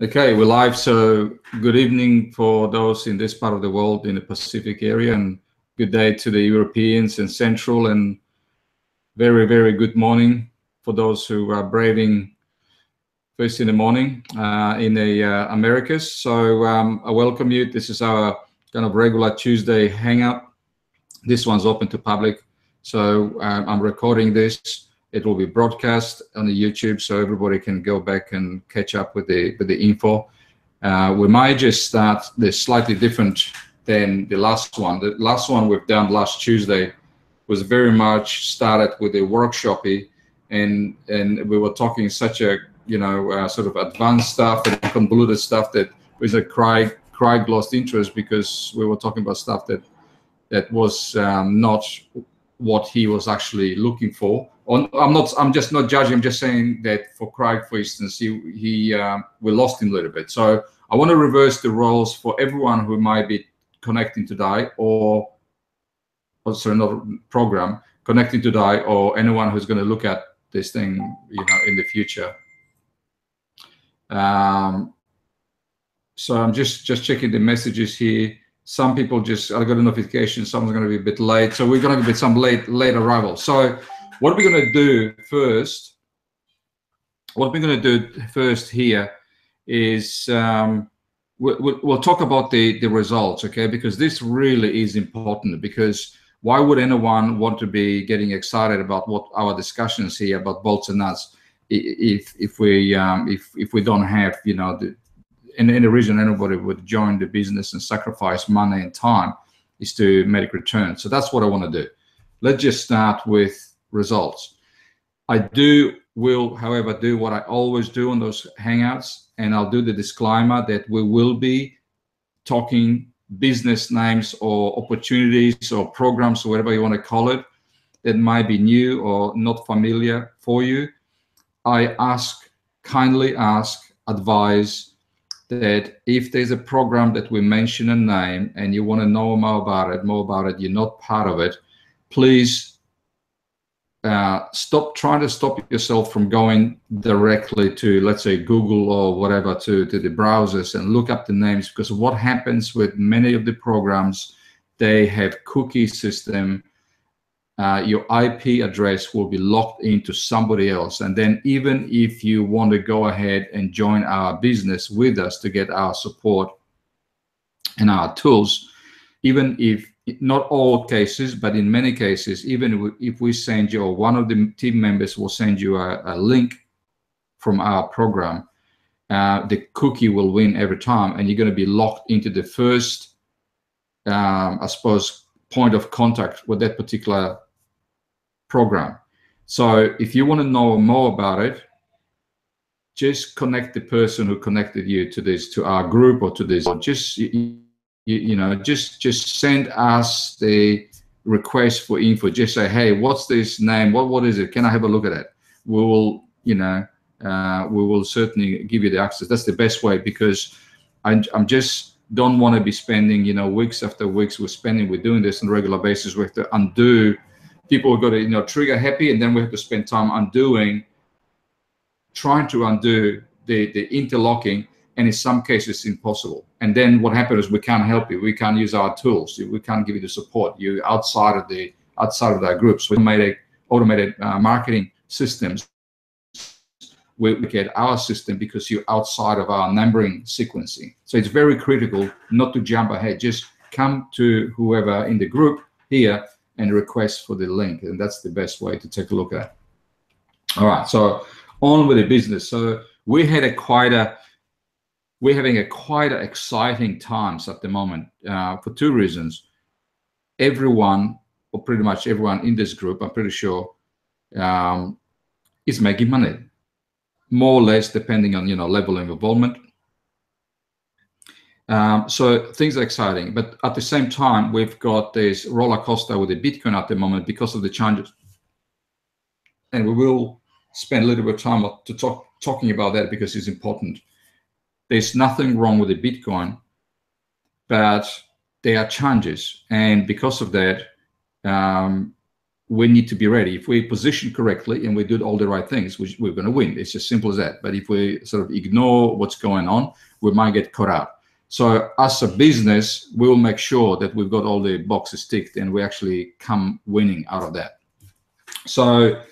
Okay, we're live. So good evening for those in this part of the world in the Pacific area, and good day to the Europeans in Central, and very, very good morning for those who are braving first in the morning in the Americas. So I welcome you. This is our kind of regular Tuesday hangout. This one's open to public. So I'm recording this. It will be broadcast on the YouTube, so everybody can go back and catch up with the info. We might just start this slightly different than the last one. The last one we've done last Tuesday was very much started with a workshopy, and we were talking such a sort of advanced stuff and convoluted stuff that was a Craig lost interest because we were talking about stuff that was not what he was actually looking for. I'm just not judging. I'm just saying that for Craig, for instance, we lost him a little bit. So I want to reverse the roles for everyone who might be connecting today, or sorry, not program connecting today, or anyone who's going to look at this thing, in the future. So I'm just checking the messages here. Some people I got a notification. Someone's going to be a bit late, so we're going to get some late arrival. So what we're going to do first, here is we'll talk about the results, okay? Because this really is important. Because why would anyone want to be getting excited about what our discussions here about bolts and nuts if we don't have in any reason anybody would join the business and sacrifice money and time is to make returns. So that's what I want to do. Let's just start with results. I will, however, do what I always do on those hangouts, and I'll do the disclaimer that we will be talking business names or opportunities or programs or whatever you want to call it that might be new or not familiar for you. I kindly advise that if there's a program that we mention a name and you want to know more about it, you're not part of it, please trying to stop yourself from going directly to, let's say, Google or whatever, to the browsers and look up the names, because what happens with many of the programs, they have cookie system. Your IP address will be locked into somebody else. And then even if you want to go ahead and join our business with us to get our support and our tools, even if not all cases, but in many cases, even if we send you, or one of the team members will send you a link from our program, the cookie will win every time, and you're going to be locked into the first, I suppose, point of contact with that particular program. So if you want to know more about it, just connect the person who connected you to our group or to this, or just just send us the request for info. Just say, hey, what's this name? What is it? Can I have a look at it? We will, we will certainly give you the access. That's the best way, because I'm just don't want to be spending, weeks after weeks we're doing this on a regular basis. We have to undo. People have got to, trigger happy, and then we have to spend time trying to undo the interlocking, and in some cases impossible. And then what happens is we can't help you. We can't use our tools. We can't give you the support. You're outside of that group. So automated marketing systems, we get our system because you're outside of our numbering sequencing. So it's very critical not to jump ahead. Just come to whoever in the group here and request for the link, and that's the best way to take a look at it. All right, so on with the business. So we're having quite exciting times at the moment for two reasons. Everyone, or pretty much everyone in this group, I'm pretty sure, is making money, more or less, depending on level of involvement. So things are exciting, but at the same time, we've got this roller coaster with the Bitcoin at the moment because of the changes, and we will spend a little bit of time talking about that because it's important. There's nothing wrong with the Bitcoin, but there are changes, and because of that, we need to be ready. If we position correctly and we do all the right things, we're going to win. It's as simple as that. But if we sort of ignore what's going on, we might get caught out. So as a business, we will make sure that we've got all the boxes ticked and we actually come winning out of that. So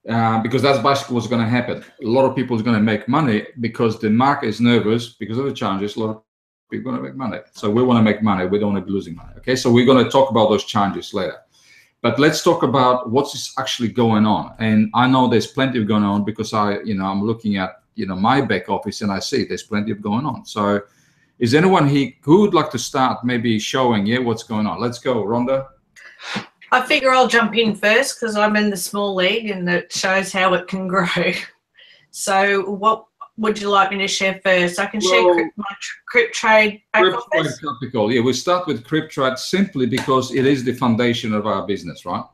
because that's basically what's going to happen. A lot of people are going to make money because the market is nervous because of the challenges. A lot of people are going to make money. So we want to make money. We don't want to be losing money. Okay, so we're going to talk about those challenges later. But let's talk about what's actually going on. And I know there's plenty of going on because I'm looking at my back office and I see there's plenty of going on. So is anyone here who would like to start maybe showing what's going on? Let's go, Rhonda. I figure I'll jump in first because I'm in the small league and it shows how it can grow. So what would you like me to share first? I can share my Crypt Trade back office. Topical. Yeah, we start with Crypt Trade simply because it is the foundation of our business, right?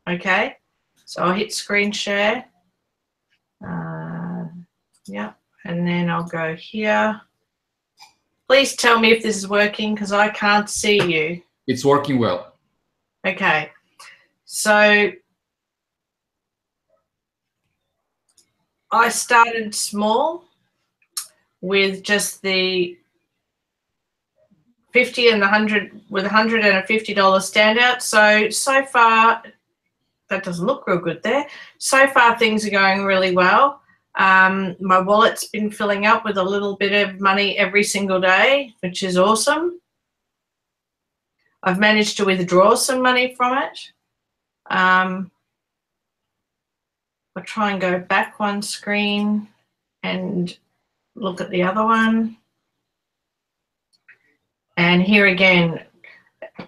Okay. So I'll hit screen share. Yeah, and then I'll go here. Please tell me if this is working because I can't see you. It's working well. Okay. So I started small with just the 50 and the 100 with $100 and a $50 standout. So far, that doesn't look real good there. So far, things are going really well. My wallet's been filling up with a little bit of money every single day, which is awesome. I've managed to withdraw some money from it. I'll try and go back one screen and look at the other one. And here again,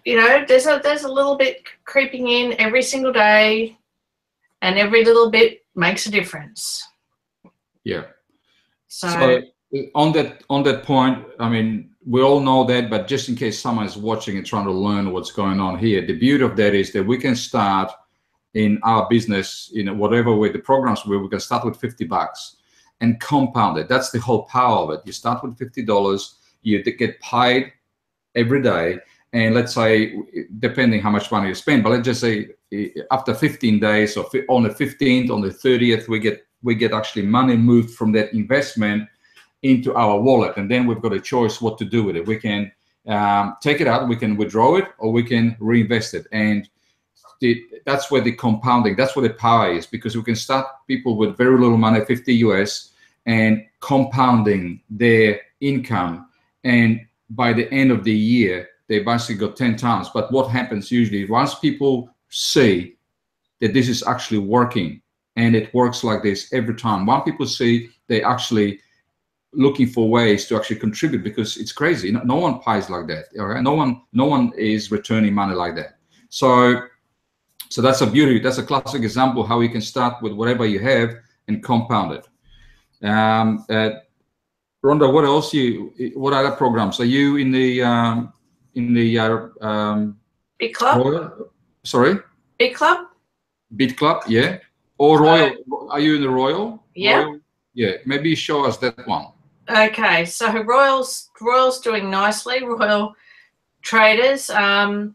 there's a little bit creeping in every single day, and every little bit makes a difference. Yeah. So on that point, I mean, we all know that, but just in case someone is watching and trying to learn what's going on here, the beauty of that is that we can start in our business, whatever way the programs were, we can start with $50 and compound it. That's the whole power of it. You start with $50, you get paid every day, and let's say, depending how much money you spend, but let's just say after 15 days or on the 15th, on the 30th, we get actually money moved from that investment into our wallet, and then we've got a choice what to do with it. We can take it out, we can withdraw it, or we can reinvest it. And that's where the compounding, that's where the power is, because we can start people with very little money, 50 US, and compounding their income. And by the end of the year, they basically got 10 times. But what happens usually, once people see that this is actually working, and it works like this every time, once people see they actually looking for ways to actually contribute, because it's crazy. No one pays like that. All right? No one is returning money like that. So that's a beauty. That's a classic example how you can start with whatever you have and compound it. Rhonda, what else? What other programs are you in the Big Club? Royal? Sorry. Big Club. Big Club, yeah. Or Royal? Are you in the Royal? Yeah. Royal? Yeah. Maybe show us that one. Okay, so Royal's doing nicely. Royal Traders. I'm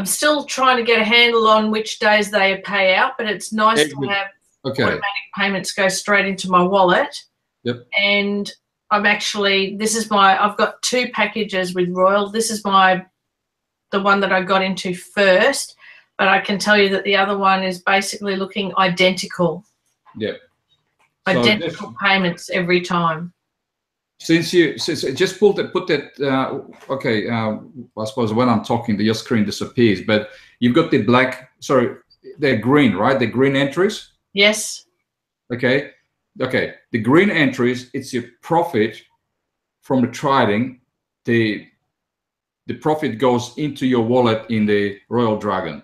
still trying to get a handle on which days they pay out, but it's nice to have automatic payments go straight into my wallet. Yep. And I've got 2 packages with Royal. This is the one that I got into first, but I can tell you that the other one is basically looking identical. Yep. Identical payments every time. Since just put that, okay, I suppose when I'm talking, your screen disappears, but you've got the they're green, right? The green entries? Yes. Okay. The green entries, it's your profit from the trading. The profit goes into your wallet in the Royal Dragon.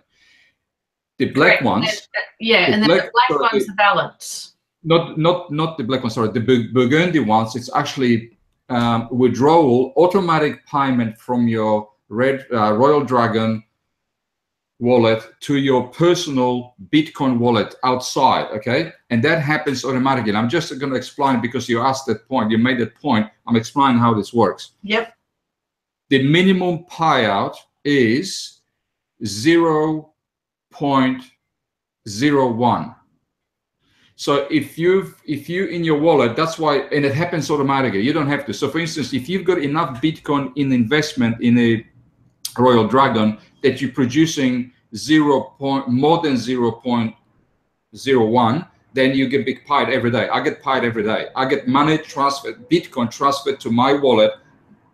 The black ones. Yeah, and then the black one's the balance. Not the black one, sorry, the burgundy ones, it's actually withdrawal, automatic payment from your red Royal Dragon wallet to your personal Bitcoin wallet outside, okay? And that happens automatically. I'm just going to explain, because you asked that point, you made that point, I'm explaining how this works. Yep. The minimum payout is 0.001 0.01. So if you in your wallet, that's why, and it happens automatically. You don't have to. So for instance, if you've got enough Bitcoin in investment in a Royal Dragon that you're producing more than 0.01, then you get big paid every day. I get paid every day. I get money transferred, Bitcoin transferred to my wallet,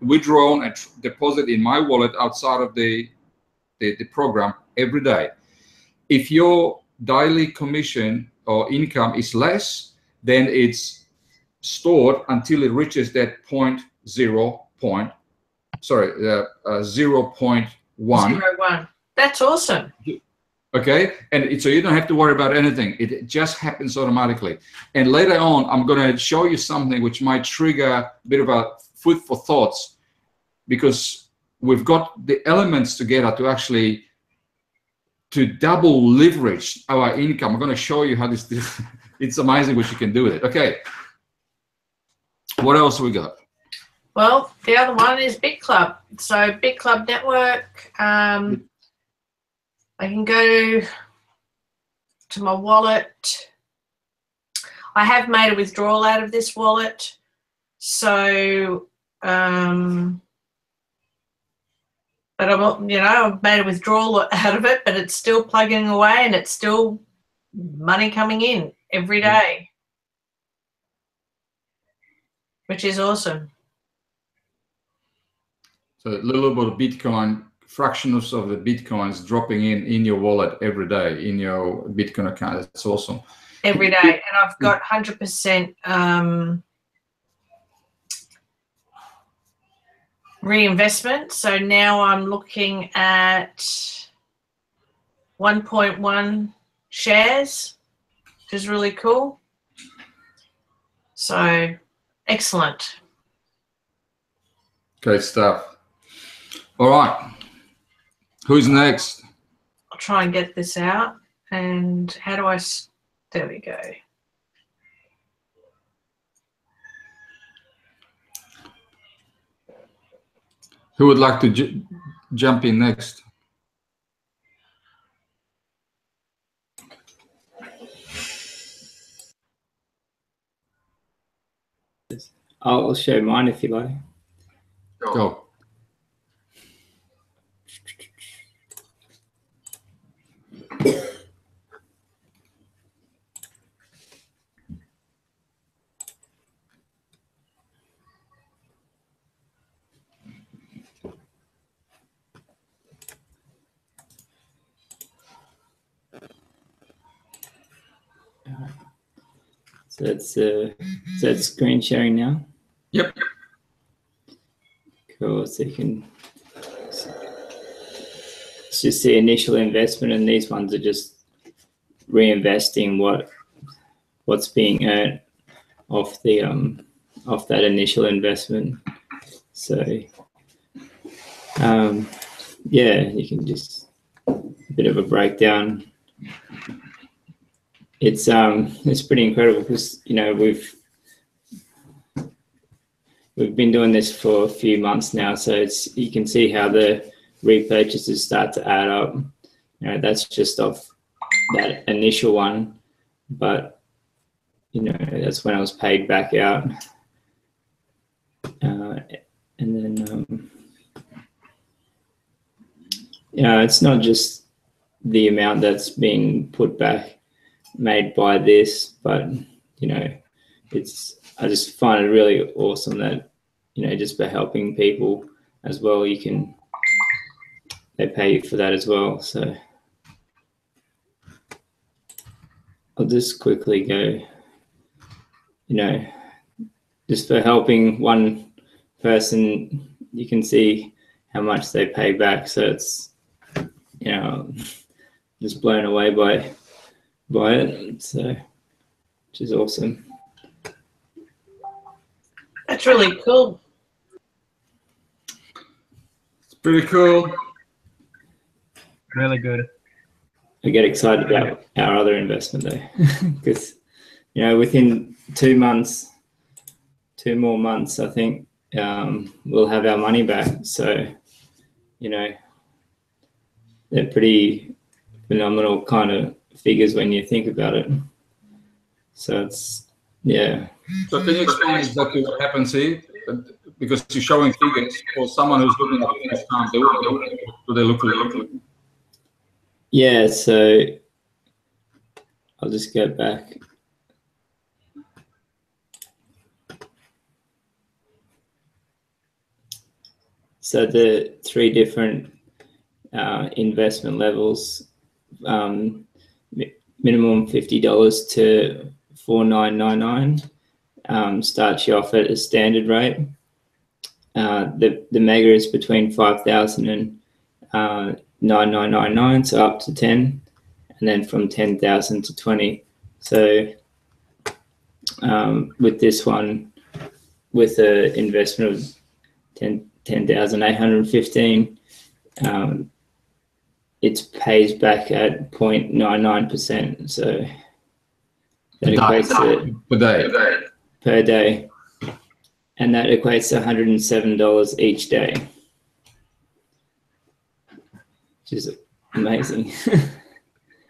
withdrawn and deposited in my wallet outside of the program every day. If your daily commission or income is less, then it's stored until it reaches that 0.1. That's awesome. Okay, and so you don't have to worry about anything. It just happens automatically. And later on, I'm going to show you something which might trigger a bit of a food for thoughts, because we've got the elements together to actually double leverage our income. I'm going to show you how this it's amazing what you can do with it. Okay, what else we got? Well, the other one is Big Club. So Big Club Network, I can go to my wallet. I have made a withdrawal out of this wallet. So, but I've made a withdrawal out of it, but it's still plugging away and it's still money coming in every day, which is awesome. So a little bit of Bitcoin, fractions of the Bitcoins dropping in your wallet every day in your Bitcoin account. That's awesome. Every day. And I've got 100% reinvestment. So now I'm looking at 1.1 shares, which is really cool. So excellent. Great stuff. All right. Who's next? I'll try and get this out. And how do I... There we go. Who would like to jump in next? I'll share mine if you like. Go. So that's screen sharing now. Yep. Cool. So you can. It's just the initial investment, and these ones are just reinvesting what's being earned off the off that initial investment. So yeah, you can just a bit of a breakdown. It's pretty incredible because we've been doing this for a few months now, so you can see how the repurchases start to add up. That's just off that initial one, but that's when I was paid back out, and then it's not just the amount that's being put back made by this, but I just find it really awesome that just by helping people as well, they pay you for that as well. So I'll just quickly go, just for helping one person, you can see how much they pay back. So it's just blown away by it, so which is awesome. That's really cool. It's pretty cool. Really good. I get excited about our other investment though, because within 2 more months, I think we'll have our money back. So they're pretty phenomenal kind of figures when you think about it. So it's, yeah. So can you explain exactly what happens here? Because you're showing figures for someone who's looking at the first time, they look like. Yeah, so I'll just go back. So the 3 different investment levels, minimum $50 to $4,999, starts you off at a standard rate. The mega is between 5,000 and 9,999, so up to 10, and then from 10,000 to 20. So with this one, with an investment of 10,815, it pays back at 0.99%. So that equates to per day, and that equates to $107 each day, which is amazing.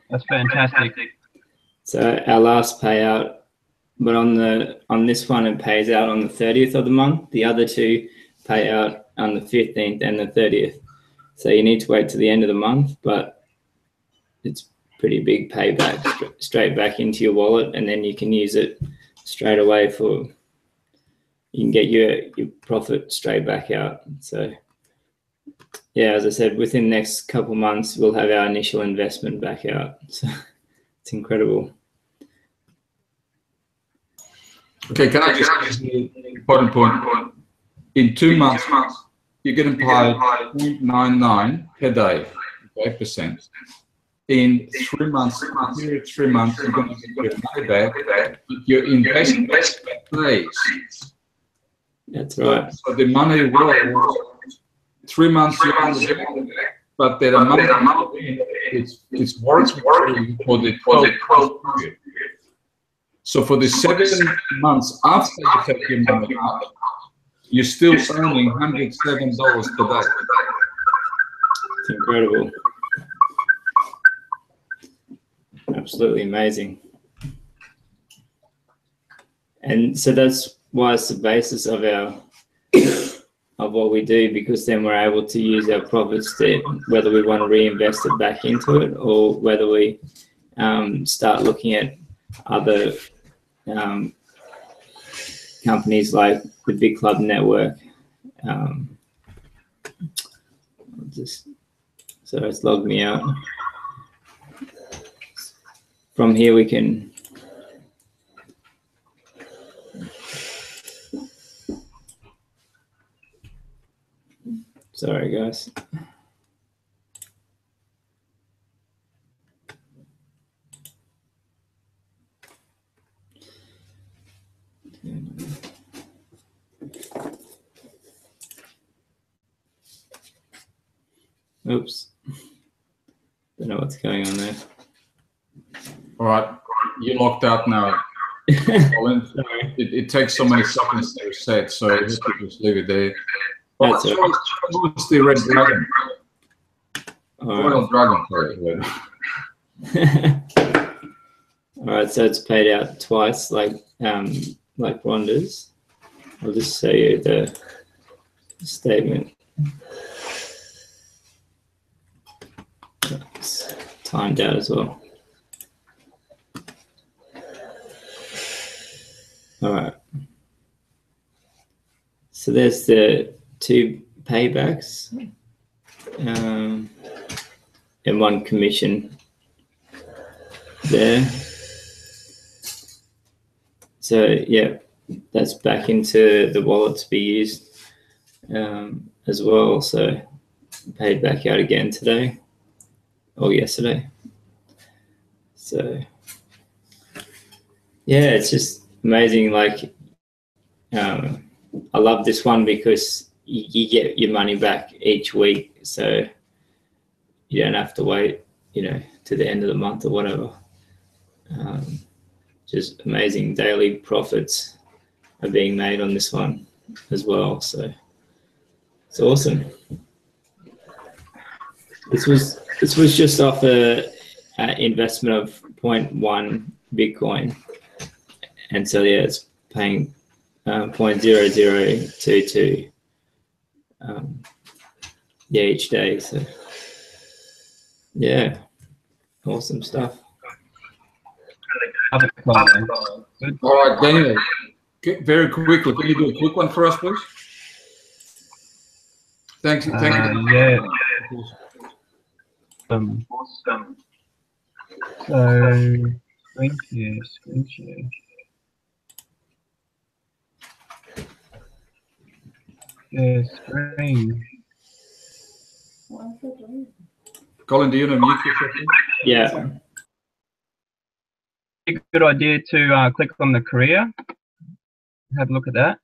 That's fantastic. So our last payout, but on this one it pays out on the 30th of the month. The other 2 pay out on the 15th and the 30th. So you need to wait to the end of the month, but it's pretty big payback straight back into your wallet, and then you can use it straight away you can get your profit straight back out. So yeah, as I said, within the next couple months, we'll have our initial investment back out. So it's incredible. Okay, can I just important point? In 2 months, you're getting paid 0.99 per day, okay, percent. In 3 months, you're going to get your money back, but your investment pays. That's right. So the money will 3 months you're going to get, but the amount it's worth for the 12 period. So for the 7 months after you take your money out, you're still earning $107 per day. It's incredible. Absolutely amazing. And so that's why it's the basis of what we do, because then we're able to use our profits to, whether we want to reinvest it back into it or whether we start looking at other companies like the Big Club Network. So it's logged me out. From here we can sorry guys. Oops. Don't know what's going on there. All right, you're locked out now. It takes so many seconds to reset, so you have to just leave it there. That's it. What's the red dragon? Royal dragon, sorry. All right, so it's paid out twice, like Rhonda's. I'll just show you the statement. It's timed out as well. All right. So there's the 2 paybacks and 1 commission there. So yeah, that's back into the wallet to be used as well. So paid back out again today or yesterday. So yeah, it's just amazing. Like I love this one because you get your money back each week, so you don't have to wait, to the end of the month or whatever. Just amazing daily profits are being made on this one as well. So it's awesome. This was just off investment of 0.1 Bitcoin, and so yeah, it's paying 0.0022 yeah, each day. So yeah, awesome stuff. Good. All right, Daniel, very quickly, can you do a quick one for us, please? Thank you. Yeah. Awesome. So, screen share. Yeah, screen. Colin, do you know mute yourself? Yeah. Good idea to click on the career. Have a look at that.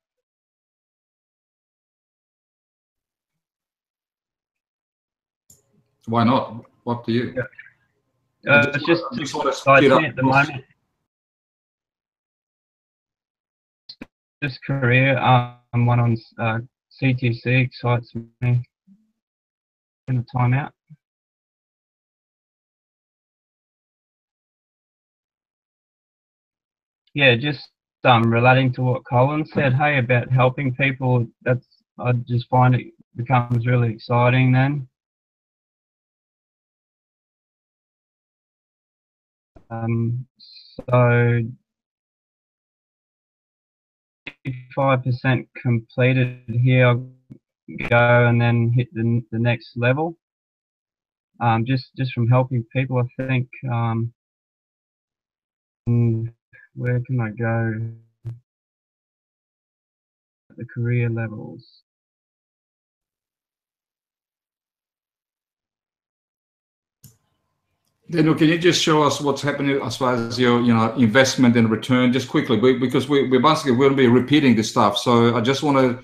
Why not? What do you? Yeah. It's just want to speed up at the moment. This career, one on CTC excites me. In a timeout. Yeah, just relating to what Colin said, hey, about helping people. I just find it becomes really exciting then. So 5% completed here. I'll go and then hit the next level. Just from helping people, I think. Where can I go? The career levels. Daniel, can you just show us what's happening as far as your investment and return, just quickly, because we're basically going to be repeating this stuff. So I just want to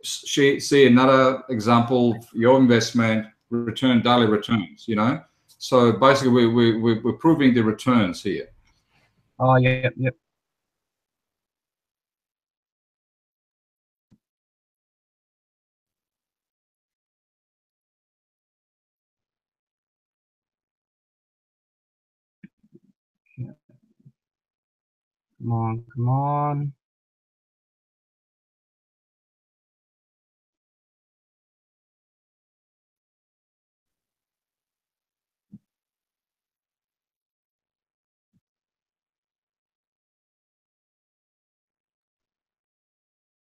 see another example, your investment, return, daily returns, So basically we're proving the returns here. Oh, yeah, yep. Come on.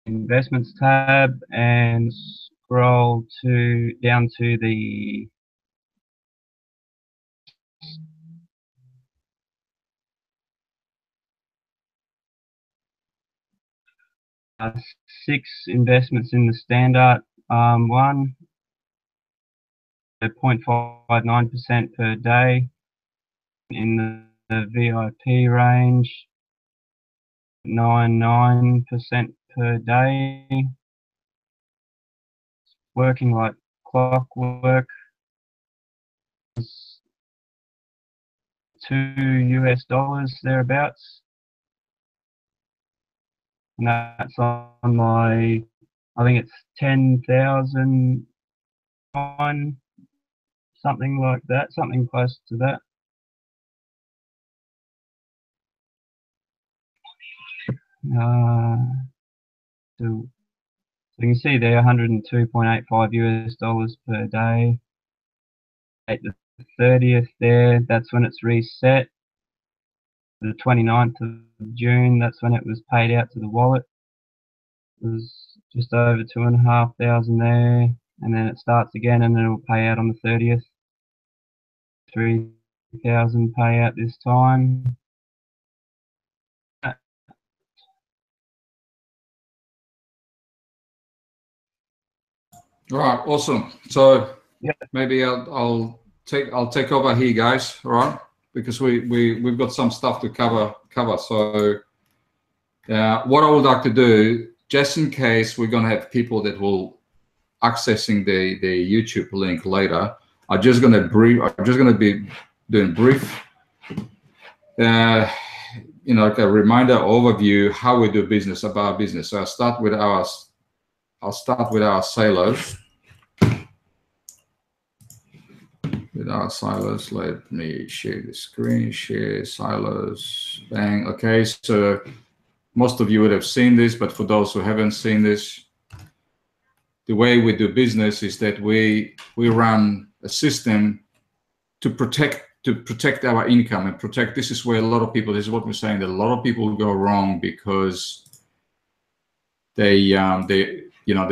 Investments tab and scroll down to the six investments in the standard one, 0.59% per day. In the VIP range, 99% per day. Working like clockwork. $2 thereabouts. And that's on my, I think it's 10,000 on, something like that, something close to that. So you can see there, $102.85 per day. At the 30th there, that's when it's reset. The 29th of June, that's when it was paid out to the wallet. It was just over 2,500 there, and then it starts again, and then it will pay out on the 30th. 3,000 payout this time. All right, awesome. So yeah, maybe I'll take over here, guys. All right, because we've got some stuff to cover. So what I would like to do, just in case we're gonna have people that will accessing the YouTube link later, I'm just gonna be doing brief, like a reminder overview how we do business, about business. So I'll start with our sailors. with our silos. Let me share the screen, share silos, bang. Okay, so most of you would have seen this, but for those who haven't seen this, the way we do business is that we run a system to protect our income and protect. This is where a lot of people, this is what we're saying, that a lot of people go wrong because they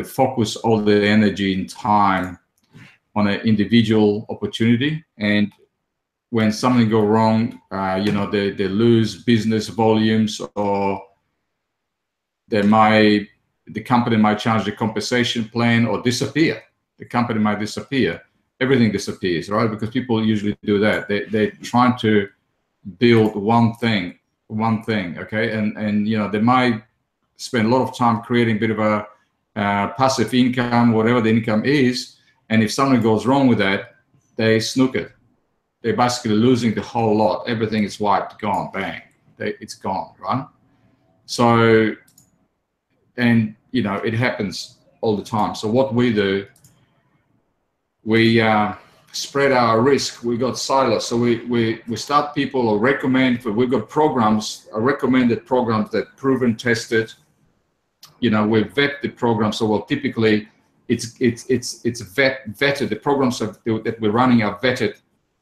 focus all their energy and time on an individual opportunity, and when something go wrong, they lose business volumes, or the company might change the compensation plan or disappear. The company might disappear. Everything disappears, right? Because people usually do that. They're trying to build one thing, okay? And they might spend a lot of time creating a bit of a passive income, whatever the income is, and if something goes wrong with that, they snook it. They're basically losing the whole lot. Everything is wiped, gone, bang. It's gone, right? So, and it happens all the time. So what we do, we spread our risk. We got silos. So we start people or recommend. We've got programs, recommended programs that proven, tested. We vet the program. So typically it's vetted. The programs that we're running are vetted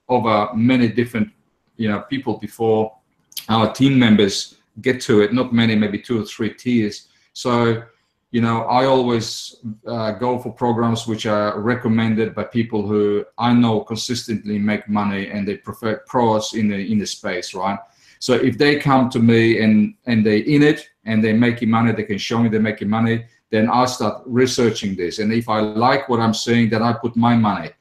over many different people before our team members get to it. Not many, maybe 2 or 3 tiers. So I always go for programs which are recommended by people who I know consistently make money, and they prefer pros in the space, right? So if they come to me and they're in it and they're making money, they can show me they're making money, then I start researching this. And if I like what I'm seeing, then I put my money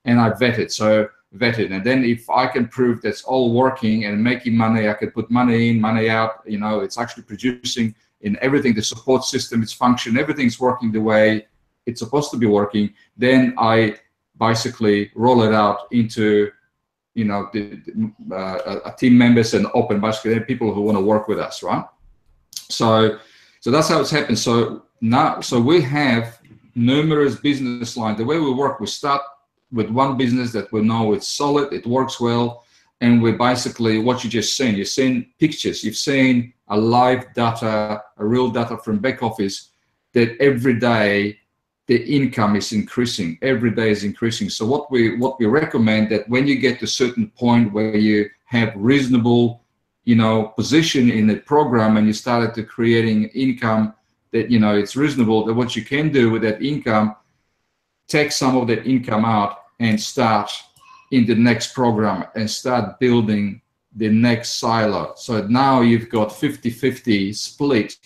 and I vet it. And then if I can prove that's all working and making money, I can put money in, money out, it's actually producing in everything, the support system, its function, everything's working the way it's supposed to be working, then I basically roll it out into team members and open basically people who want to work with us, right? So that's how it's happened. So we have numerous business lines. The way we work, we start with one business that we know it's solid, it works well, and we basically, what you just seen, you've seen pictures, you've seen a live data, a real data from back office, that every day the income is increasing, every day is increasing. So what we recommend, that when you get to a certain point where you have reasonable, position in the program and you started to creating income that, it's reasonable, that what you can do with that income, take some of that income out and start in the next program and start building the next silo. So now you've got 50-50 split.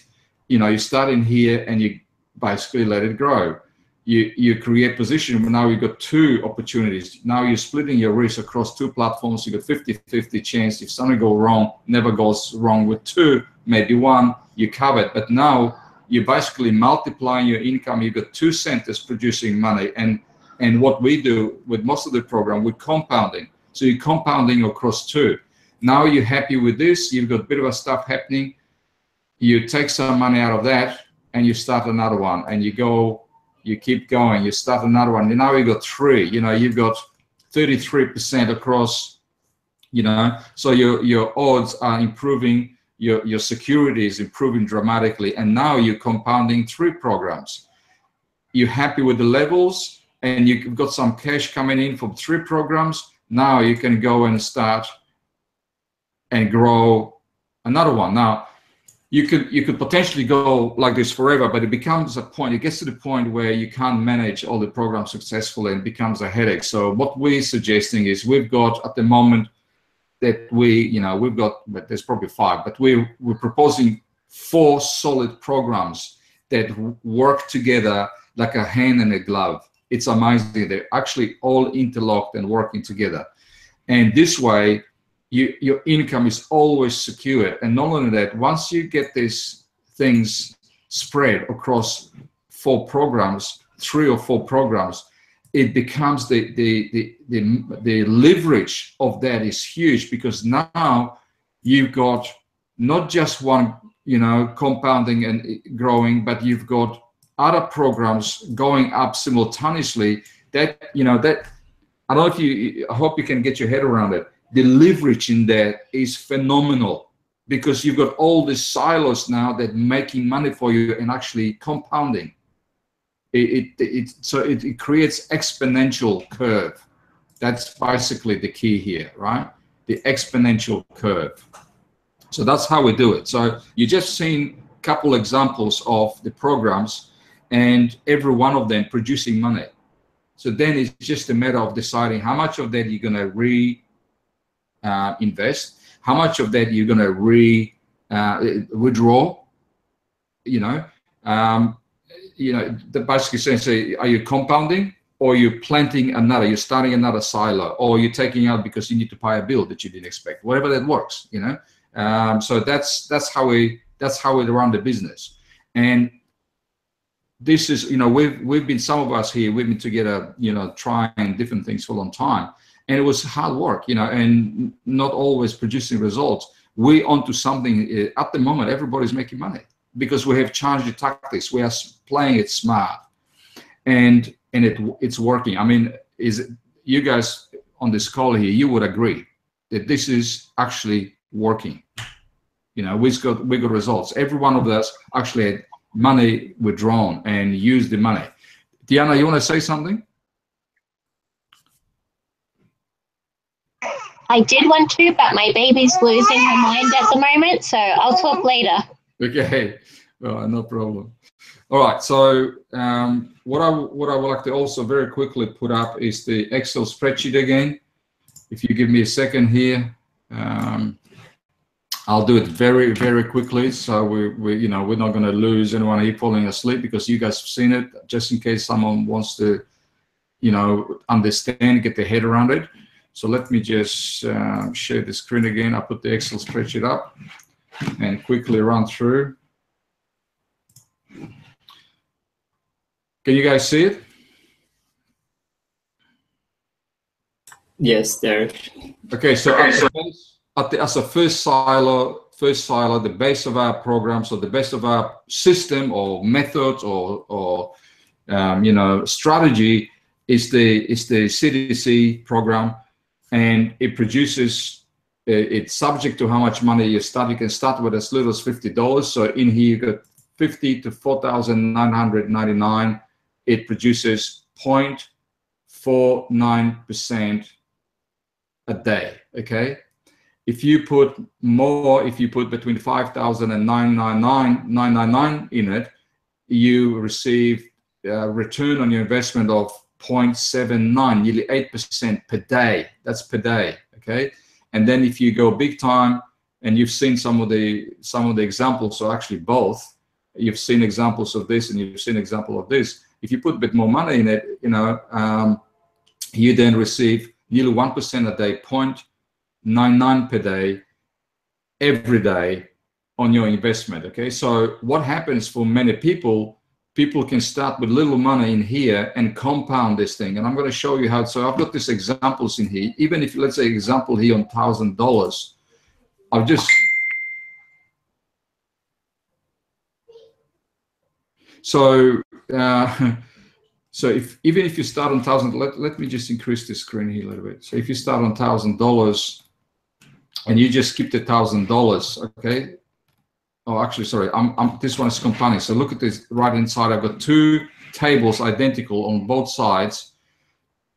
You start in here and you basically let it grow. You create position, but now you've got 2 opportunities. Now you're splitting your risk across 2 platforms. You've got 50-50 chance. If something goes wrong, never goes wrong with 2, maybe 1, you covered. But now you're basically multiplying your income. You've got 2 centers producing money. And what we do with most of the program, we're compounding. So you're compounding across 2. Now you're happy with this, you've got a bit of a stuff happening, you take some money out of that and you start another one, and you keep going, you start another one, and now you've got 3, you've got 33% across, so your odds are improving, your security is improving dramatically, and now you're compounding 3 programs. You're happy with the levels, and you've got some cash coming in from 3 programs. Now you can go and start and grow another one. Now, you could potentially go like this forever, but it becomes a point, it gets to the point where you can't manage all the programs successfully and it becomes a headache. So what we're suggesting is, we've got at the moment that we've got, but there's probably 5, but we're proposing 4 solid programs that work together like a hand and a glove. It's amazing. They're actually all interlocked and working together. And this way, your income is always secure. And not only that, once you get these things spread across 4 programs, 3 or 4 programs, it becomes the leverage of that is huge, because now you've got not just one, compounding and growing, but you've got other programs going up simultaneously. That I don't know if you, I hope you can get your head around it. The leverage in that is phenomenal because you've got all these silos now that making money for you and actually compounding. So it creates exponential curve. That's basically the key here, right? The exponential curve. So that's how we do it. So you just seen a couple examples of the programs and every one of them producing money. So then it's just a matter of deciding how much of that you're going to invest, how much of that you're going to withdraw. The basically saying, are you compounding or you're planting another, you're starting another silo, or you're taking out because you need to pay a bill that you didn't expect, whatever that works, so that's how we run the business. And this is, we've been, some of us here, we've been together, trying different things for a long time, and it was hard work, and not always producing results. We're onto something at the moment. Everybody's making money because we have changed the tactics. We are playing it smart, and it's working. I mean, you guys on this call here, you would agree that this is actually working. We've got results. Every one of us actually had money withdrawn and used the money. Diana, you want to say something? I did want to, but my baby's losing her mind at the moment, so I'll talk later. Okay, well, no problem. All right, so what I would like to also very quickly put up is the Excel spreadsheet again. If you give me a second here, I'll do it very, very quickly. So we're not going to lose anyone here falling asleep because you guys have seen it. Just in case someone wants to, understand, get their head around it. So let me just share the screen again. I'll put the Excel spreadsheet up and quickly run through. Can you guys see it? Yes, Derek. Okay, so as a first silo, the base of our program, so the base of our system or methods or strategy is the CDC program, and it produces. It's subject to how much money you start. You can start with as little as $50. So in here you got 50 to 4,999. It produces 0.49% a day. Okay. If you put more, if you put between 5,000 and 999 in it, you receive a return on your investment of 0.79, nearly 8% per day. That's per day. Okay. And then if you go big time, and you've seen some of the examples, so actually both, you've seen examples of this and you've seen example of this. If you put a bit more money in it, you then receive nearly 1% a day, 0.99 per day, every day on your investment. Okay, so what happens for many people can start with little money in here and compound this thing. And I'm going to show you how. So I've got these examples in here. Even if, let's say, example here on $1,000, I've just. So, even if you start on $1,000, let me just increase the screen here a little bit. So if you start on $1,000 and you just keep the $1,000, okay. Oh, actually, sorry. This one is compounding. So look at this right inside. I've got two tables identical on both sides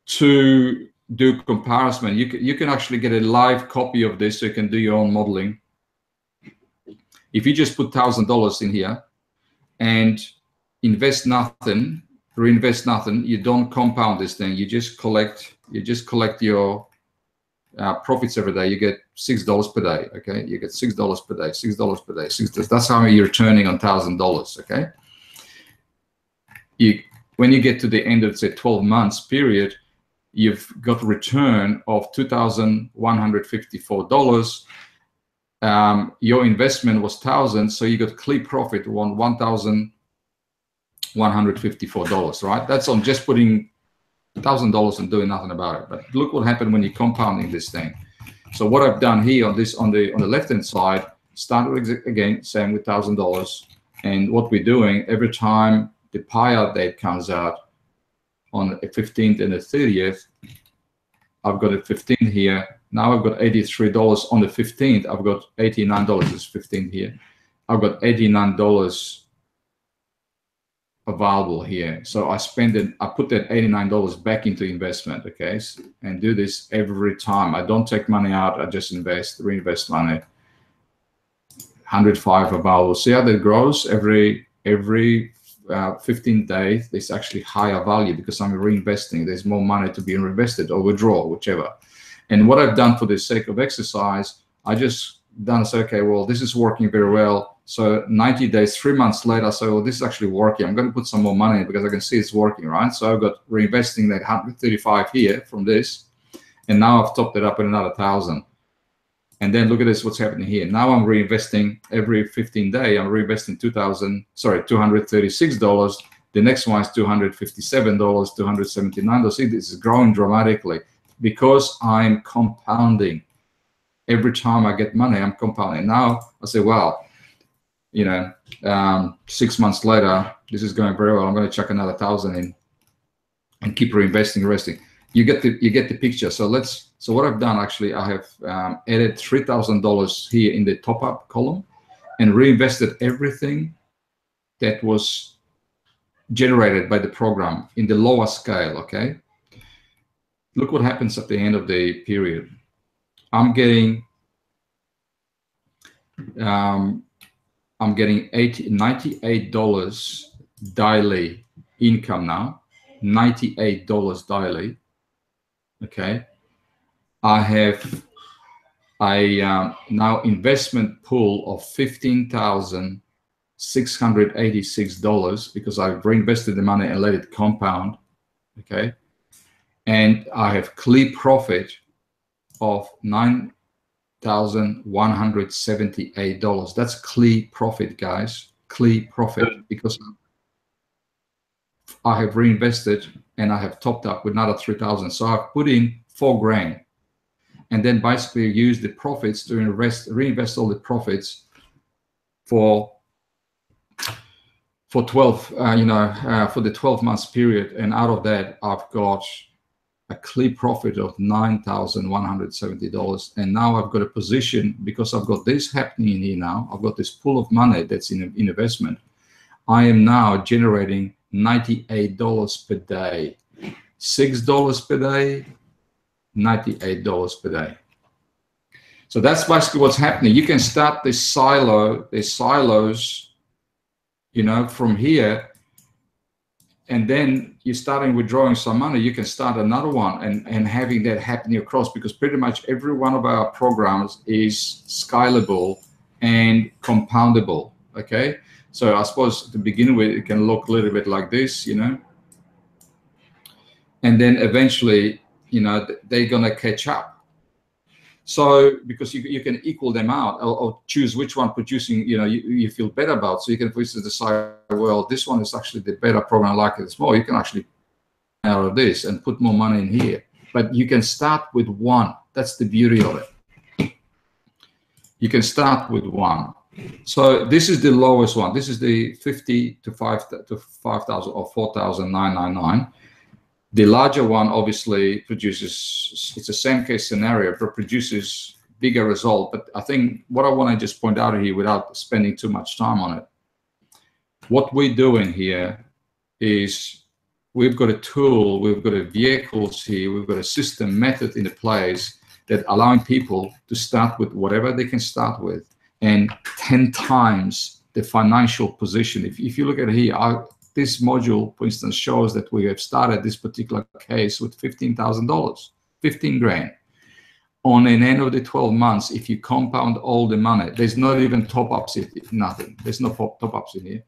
to do comparison. You can actually get a live copy of this, so you can do your own modeling. If you just put $1,000 in here and invest nothing, reinvest nothing, you don't compound this thing. You just collect your profits every day. You get $6 per day. Okay, you get $6 per day, $6 per day, $6. That's how you're returning on $1,000. Okay, when you get to the end of, say, 12 months period, you've got a return of $2,154. Your investment was $1,000, so you got clear profit on $1,154. Right? That's on just putting $1,000 and doing nothing about it. But look what happened when you're compounding this thing. So what I've done here on this on the left hand side, started again, same with $1,000, and what we're doing every time the payout date comes out on the 15th and the 30th, I've got a 15 here. Now I've got $83 on the 15th. I've got $89. It's 15 here. I've got $89 available here. So I put that $89 back into investment, okay? And do this every time. I don't take money out. I just reinvest money. 105 available. See how that grows every 15 days. There's actually higher value because I'm reinvesting. There's more money to be reinvested or withdraw, whichever. And what I've done for the sake of exercise, I just say, okay, well, this is working very well. So 90 days, 3 months later, I say, well, this is actually working. I'm going to put some more money in because I can see it's working, right? So I've got reinvesting that 135 here from this, and now I've topped it up with another 1,000. And then look at this, what's happening here. Now I'm reinvesting every 15 days. I'm reinvesting $236. The next one is $257, $279. See, this is growing dramatically because I'm compounding. Every time I get money, I'm compounding. Now I say, well, 6 months later, this is going very well. I'm going to chuck another 1,000 in and keep reinvesting. You get the picture. So what I've done, actually, I have added $3,000 here in the top up column and reinvested everything that was generated by the program in the lower scale. Okay, look what happens at the end of the period. I'm getting $98 daily income now. $98 daily. Okay, I have a now investment pool of $15,686 because I've reinvested the money and let it compound. Okay, and I have clear profit of $9,178. That's clear profit, guys. Clear profit, because I have reinvested and I have topped up with another 3,000. So I've put in $4,000 and then basically use the profits to reinvest all the profits for 12, for the 12 months period. And out of that, I've got a clear profit of $9,170. And now I've got a position, because I've got this happening in here now, I've got this pool of money that's in investment. I am now generating $98 per day, $6 per day, $98 per day. So that's basically what's happening. You can start this silos, from here, and then you're starting withdrawing some money. You can start another one and having that happening across, because pretty much every one of our programs is scalable and compoundable. Okay. So I suppose to begin with, it can look a little bit like this, and then eventually, they're going to catch up. So because you can equal them out or choose which one producing, you feel better about. So you can, for instance, decide, well, this one is actually the better program. I like it more. You can actually out of this and put more money in here. But you can start with one. That's the beauty of it. You can start with one. So this is the lowest one. This is the 50 to 5,000 or 4,999. The larger one obviously produces, it's the same case scenario, but produces bigger result. But I think what I want to just point out here without spending too much time on it, what we're doing here is we've got a tool, we've got a vehicles here, we've got a system method in place that allowing people to start with whatever they can start with, and 10 times the financial position. If you look at here, this module, for instance, shows that we have started this particular case with $15,000, 15 grand. On an end of the 12 months, if you compound all the money, there's not even top-ups, nothing. There's no top-ups in here.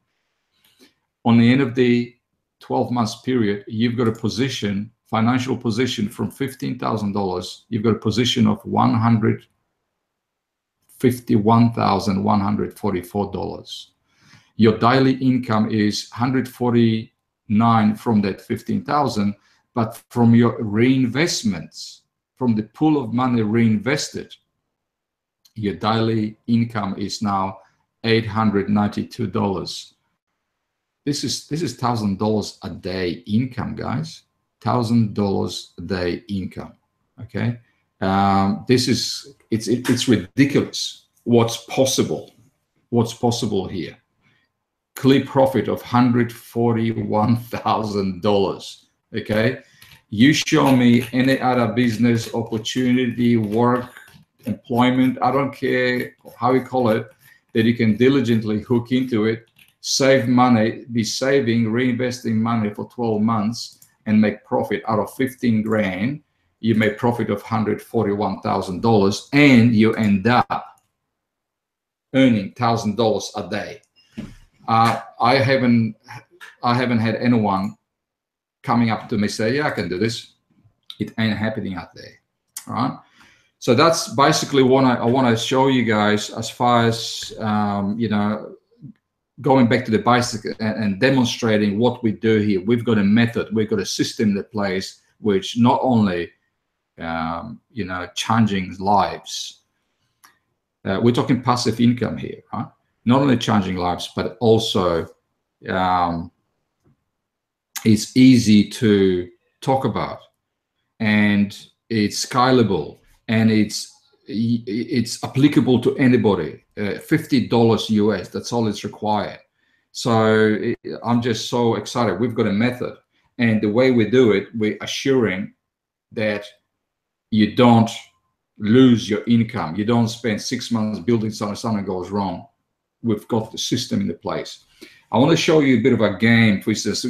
On the end of the 12 months period, you've got a position, financial position from $15,000, you've got a position of $151,144. Your daily income is 149 from that 15,000, but from your reinvestments, from the pool of money reinvested, your daily income is now $892. This is $1,000 a day income, guys. $1,000 a day income. Okay, it's ridiculous what's possible here. Clear profit of $141,000. Okay, you show me any other business opportunity, work, employment, I don't care how you call it, that you can diligently hook into it, save money, be saving, reinvesting money for 12 months and make profit out of 15 grand. You make profit of $141,000 and you end up earning $1,000 a day. I haven't had anyone coming up to me say, yeah, I can do this. It ain't happening out there. All right. So that's basically what I want to show you guys as far as, you know, going back to the basics and demonstrating what we do here. We've got a method, we've got a system in place, which not only, you know, changing lives. We're talking passive income here, right? Not only changing lives, but also it's easy to talk about, and it's scalable, and it's applicable to anybody. $50 US, that's all it's required. So I'm just so excited. We've got a method, and the way we do it, we're assuring that you don't lose your income. You don't spend 6 months building something goes wrong. We've got the system in the place. I want to show you a bit of a game, for instance.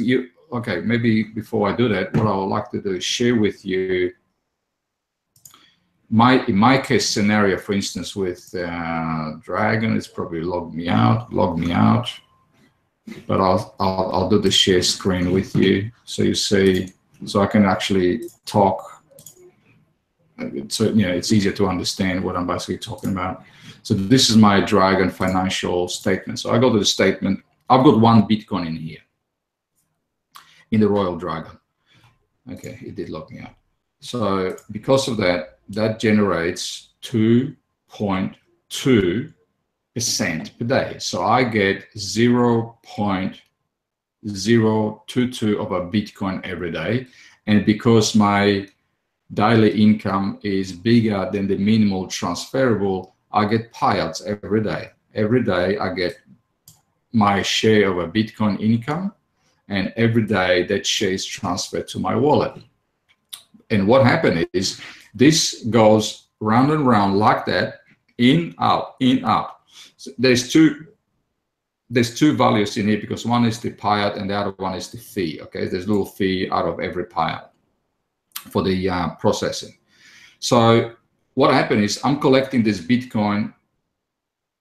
Okay, maybe before I do that, what I would like to do is share with you in my case scenario, for instance, with Dragon. It's probably log me out, but I'll do the share screen with you so you see, so I can actually talk. So, you know, it's easier to understand what I'm basically talking about. So this is my Dragon financial statement. So I go to the statement. I've got 1 Bitcoin in here, in the Royal Dragon. Okay, it did log me out. So because of that, that generates 2.2% per day. So I get 0.022 of a Bitcoin every day. And because my daily income is bigger than the minimal transferable, I get payouts every day. Every day I get my share of a Bitcoin income, and every day that share is transferred to my wallet. And what happened is this goes round and round like that, in, out, in, out. So there's two values in here, because one is the payout and the other one is the fee. Okay, there's a little fee out of every payout for the processing. So what happened is I'm collecting this Bitcoin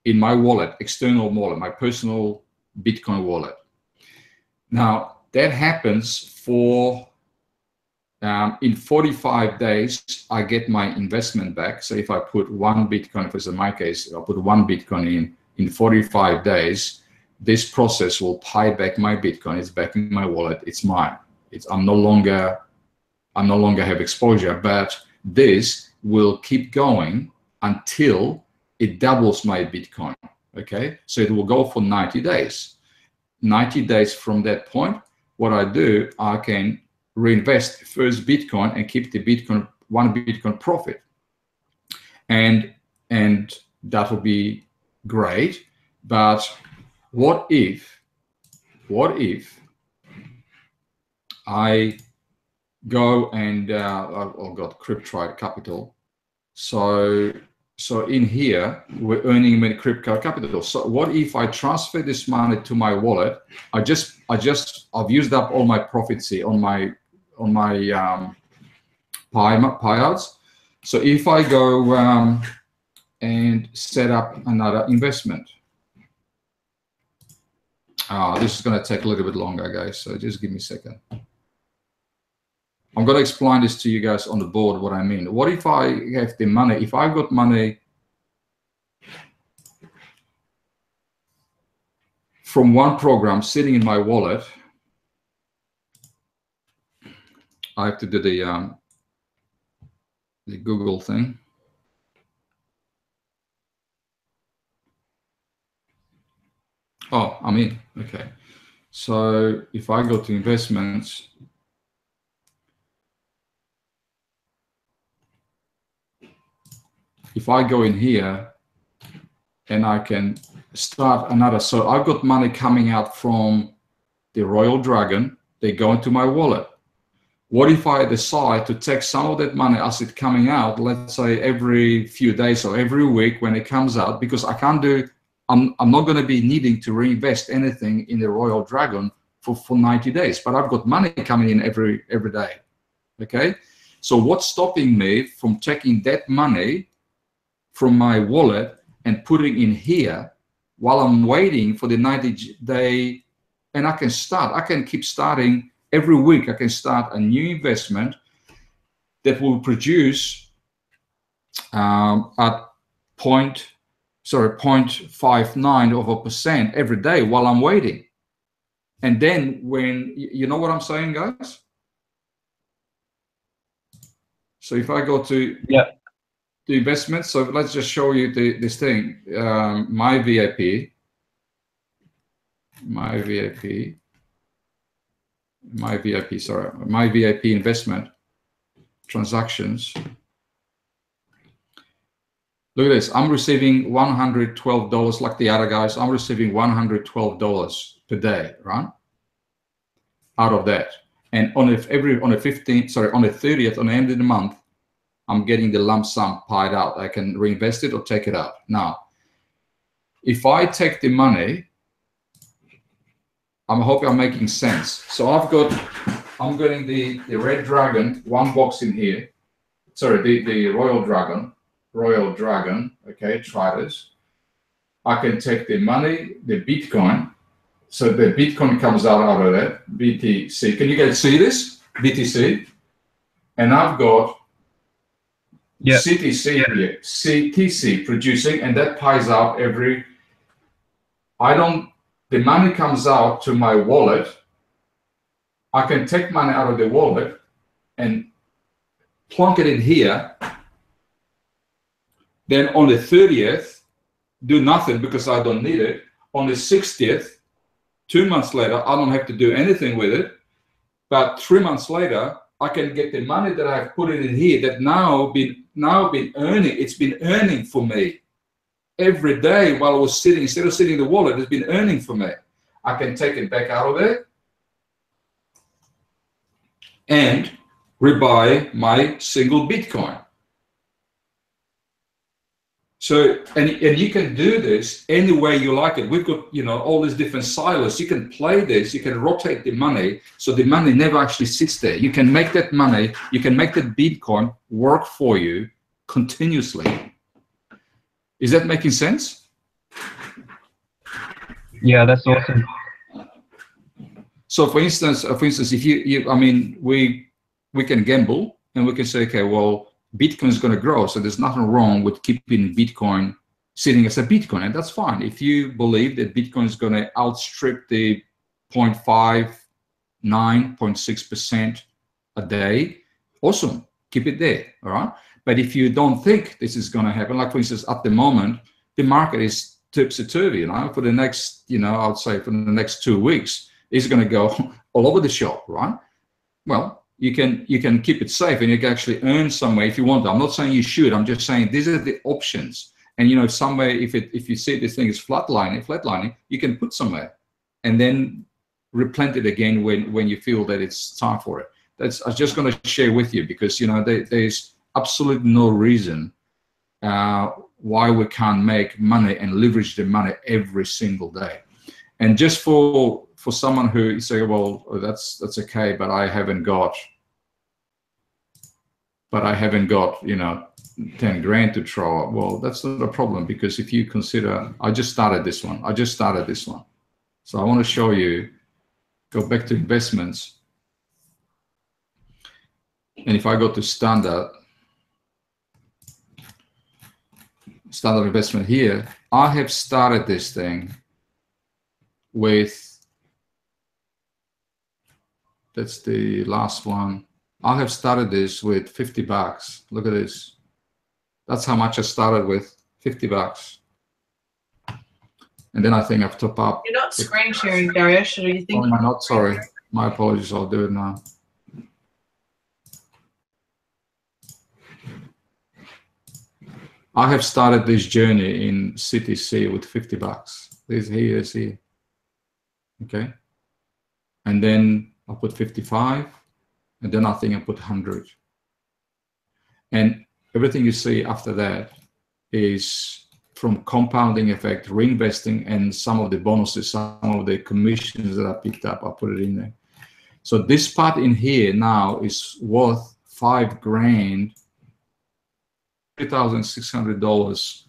in my wallet, external wallet, my personal Bitcoin wallet. Now that happens for in 45 days, I get my investment back. So if I put 1 Bitcoin, for in my case, I'll put 1 Bitcoin in 45 days, this process will pay back my Bitcoin. It's back in my wallet. It's mine. I'm no longer have exposure, but this will keep going until it doubles my Bitcoin. Okay, so it will go for 90 days. 90 days from that point, what I do, I can reinvest first Bitcoin and keep the Bitcoin, 1 Bitcoin profit, and that will be great. But what if I go and I've got crypto capital. So in here we're earning many crypto capital. So what if I transfer this money to my wallet? I've used up all my profits here on my payouts. So if I go and set up another investment, this is going to take a little bit longer, guys. So just give me a second. I'm going to explain this to you guys on the board, what I mean. What if I have the money, if I've got money from one program sitting in my wallet, I have to do the Google thing. Oh, I'm in. Okay. So if I go to investments, if I go in here and I can start another, so I've got money coming out from the Royal Dragon, they go into my wallet. What if I decide to take some of that money as it's coming out, let's say every few days or every week when it comes out, because I can't do, I'm not going to be needing to reinvest anything in the Royal Dragon for 90 days, but I've got money coming in every day, okay? So what's stopping me from taking that money from my wallet and putting in here while I'm waiting for the 90-day, and I can keep starting every week. I can start a new investment that will produce at 0.59% every day while I'm waiting. And then when, you know what I'm saying, guys? So if I go to the investments, so let's just show you this thing, my VIP investment transactions. Look at this, I'm receiving $112 like the other guys. I'm receiving $112 per day, right? Out of that. And on the 30th, on the end of the month, I'm getting the lump sum paid out. I can reinvest it or take it out. Now, if I take the money, I hope I'm making sense. So I'm getting the Red Dragon, one box in here. Sorry, the Royal Dragon, okay, try this. I can take the money, the Bitcoin. So the Bitcoin comes out of that, BTC. Can you guys see this? BTC. And I've got CTC here, CTC producing, and that pays out the money comes out to my wallet. I can take money out of the wallet and plunk it in here. Then on the 30th, do nothing because I don't need it. On the 60th, 2 months later, I don't have to do anything with it. But 3 months later, I can get the money that I've put in here that now been earning. It's been earning for me every day while I was sitting. Instead of sitting in the wallet, it's been earning for me. I can take it back out of there and rebuy my single Bitcoin. So, and you can do this any way you like it. We've got, all these different silos. You can play this, you can rotate the money, so the money never actually sits there. You can make that money, you can make that Bitcoin work for you continuously. Is that making sense? Yeah, that's awesome. So for instance, if we can gamble and we can say, okay, well, Bitcoin is going to grow, so there's nothing wrong with keeping Bitcoin sitting as a Bitcoin, and that's fine. If you believe that Bitcoin is going to outstrip the 0.59, 0.6% a day, awesome, keep it there, all right? But if you don't think this is going to happen, like for instance, at the moment, the market is topsy-turvy, for the next, I would say for the next 2 weeks, it's going to go all over the shop, right? Well, you can keep it safe and you can actually earn somewhere if you want to. I'm not saying you should. I'm just saying these are the options. And somewhere if you see this thing is flatlining, you can put somewhere and then replant it again when you feel that it's time for it. I was just going to share with you because there's absolutely no reason why we can't make money and leverage the money every single day. And just for someone who say, well, that's okay, but I haven't got 10 grand to throw up. Well, that's not a problem, because if you consider, I just started this one. So I want to show you, go back to investments. And if I go to standard investment here, I have started this thing with, that's the last one. I have started this with $50. Look at this. That's how much I started with, $50. And then I think I've topped up. You're not screen sharing, Darius, or do you think? Oh, am I not? Sorry. My apologies. I'll do it now. I have started this journey in CTC with $50. This here is here. Okay. And then I put 55, and then I think I put 100. And everything you see after that is from compounding effect, reinvesting, and some of the bonuses, some of the commissions that I picked up, I put it in there. So this part in here now is worth $5,000, $3,600,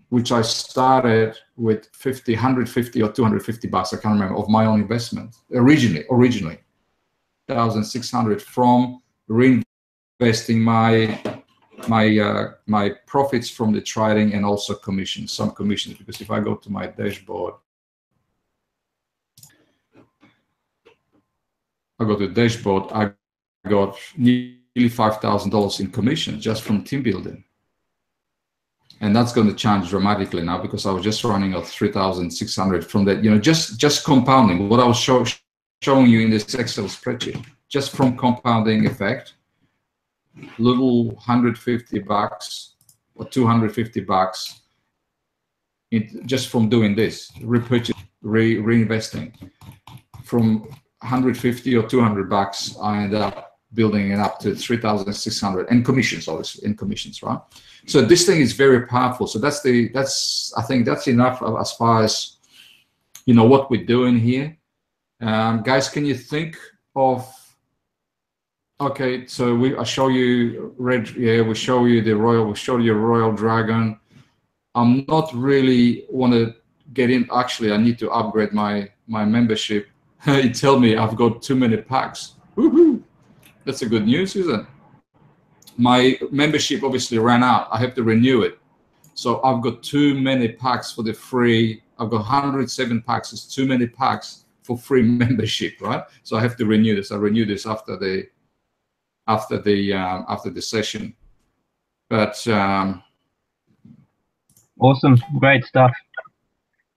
which I started with 50, 150 or 250 bucks, I can't remember, of my own investment originally, 1,600 from reinvesting my profits from the trading and also commissions, some commissions, because if I go to my dashboard, I got nearly $5,000 in commission just from team building. And that's going to change dramatically now because I was just running at 3,600 from that, you know, just compounding what I was showing you in this Excel spreadsheet, just from compounding effect, little 150 bucks or 250 bucks just from doing this, repurchase, reinvesting. From 150 or 200 bucks, I ended up building it up to 3,600 and commissions, obviously, in commissions, right? So this thing is very powerful. So I think that's enough as far as, you know, what we're doing here. Guys, can you think of, okay, so I show you red, yeah, we show you the royal, we show you Royal Dragon. I'm not really want to get in, actually, I need to upgrade my membership. You tell me I've got too many packs. Woohoo! That's a good news, isn't it? My membership obviously ran out. I have to renew it. So I've got too many packs for the free. I've got 107 packs. It's too many packs for free membership, right? So I have to renew this. I renew this after the session. But awesome, great stuff.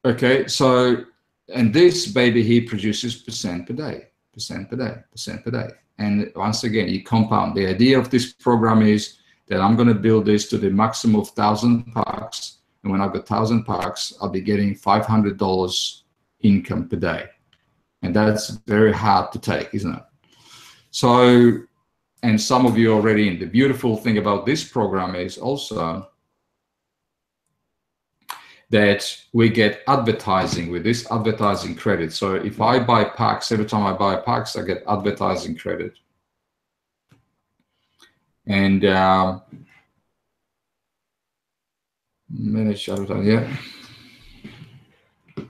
Okay, so and this baby here produces percent per day. And once again, you compound. The idea of this program is that I'm going to build this to the maximum of 1,000 packs. And when I've got 1,000 packs, I'll be getting $500 income per day. And that's very hard to take, isn't it? So, and some of you are already in. The beautiful thing about this program is also that we get advertising with this advertising credit. So if I buy packs, every time I buy packs, I get advertising credit. And manage advertising, yeah.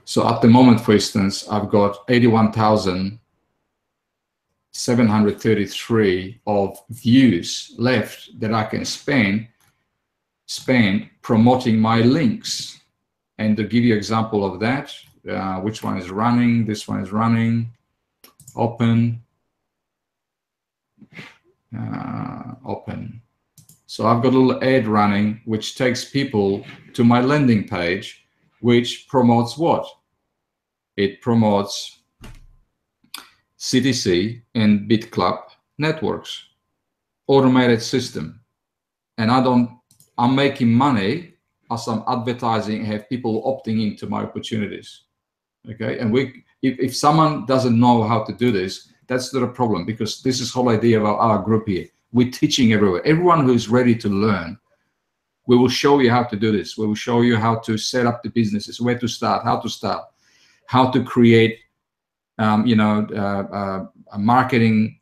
So at the moment, for instance, I've got 81,733 of views left that I can spend promoting my links. And to give you an example of that, which one is running? This one is running. Open. Open. So I've got a little ad running, which takes people to my landing page, which promotes what? It promotes CTC and BitClub networks, automated system. And I'm making money as I'm advertising, have people opting into my opportunities. Okay, and if someone doesn't know how to do this, that's not a problem, because this is the whole idea about our group here. We're teaching everywhere. Everyone who's ready to learn, we will show you how to do this. We will show you how to set up the businesses, where to start, how to create, marketing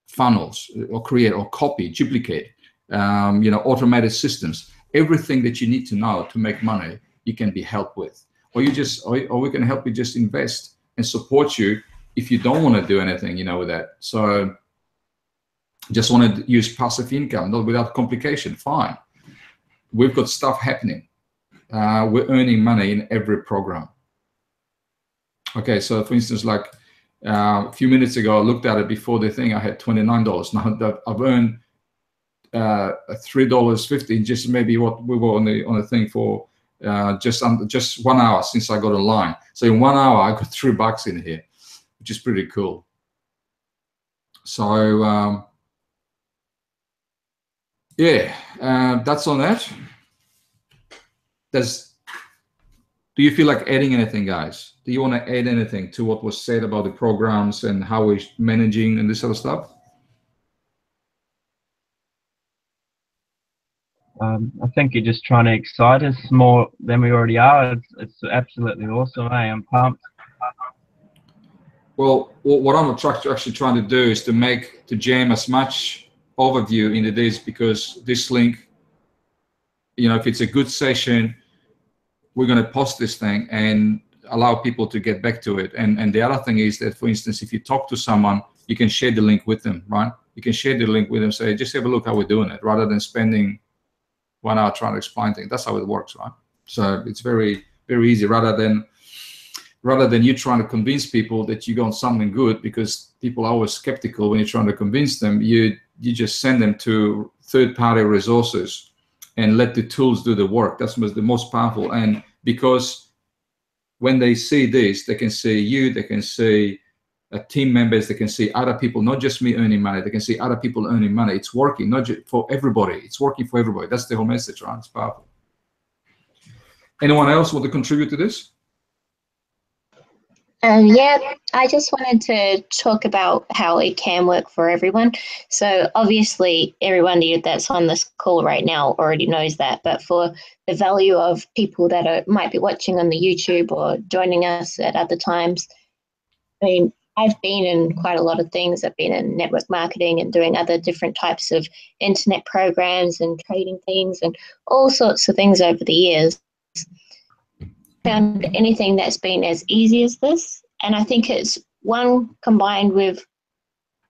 funnels, or create or copy, duplicate, automated systems. Everything that you need to know to make money, you can be helped with, or we can help you just invest and support you if you don't want to do anything, with that. So just want to use passive income, not without complication, fine. We've got stuff happening. We're earning money in every program. Okay, so for instance, like a few minutes ago, I looked at it before the thing, I had $29. Now that I've earned $3.50, just maybe what we were on the thing for just 1 hour since I got online. So in 1 hour, I got $3 in here, which is pretty cool. So yeah, that's on that. Do you feel like adding anything, guys? Do you want to add anything to what was said about the programs and how we're managing and this sort of stuff? I think you're just trying to excite us more than we already are. It's absolutely awesome. I'm pumped. Well, what I'm actually trying to do is to jam as much overview into this, because this link, you know, if it's a good session, we're going to post this thing and allow people to get back to it. And the other thing is that, for instance, if you talk to someone, you can share the link with them, right? You can share the link with them, say, just have a look how we're doing it, rather than spending 1 hour trying to explain things. That's how it works, right? So it's very, very easy, rather than you trying to convince people that you got something good, because people are always skeptical when you're trying to convince them. You just send them to third-party resources and let the tools do the work. That's the most powerful. And because when they see this, they can see you, they can see team members, they can see other people, not just me earning money, they can see other people earning money. It's working, not just for everybody. It's working for everybody. That's the whole message, right? It's powerful. Anyone else want to contribute to this? Yeah, I just wanted to talk about how it can work for everyone. So obviously everyone that's on this call right now already knows that, but for the value of people that might be watching on the YouTube or joining us at other times, I mean, I've been in quite a lot of things. I've been in network marketing and doing other different types of internet programs and trading things and all sorts of things over the years. Found anything that's been as easy as this, and I think it's one, combined with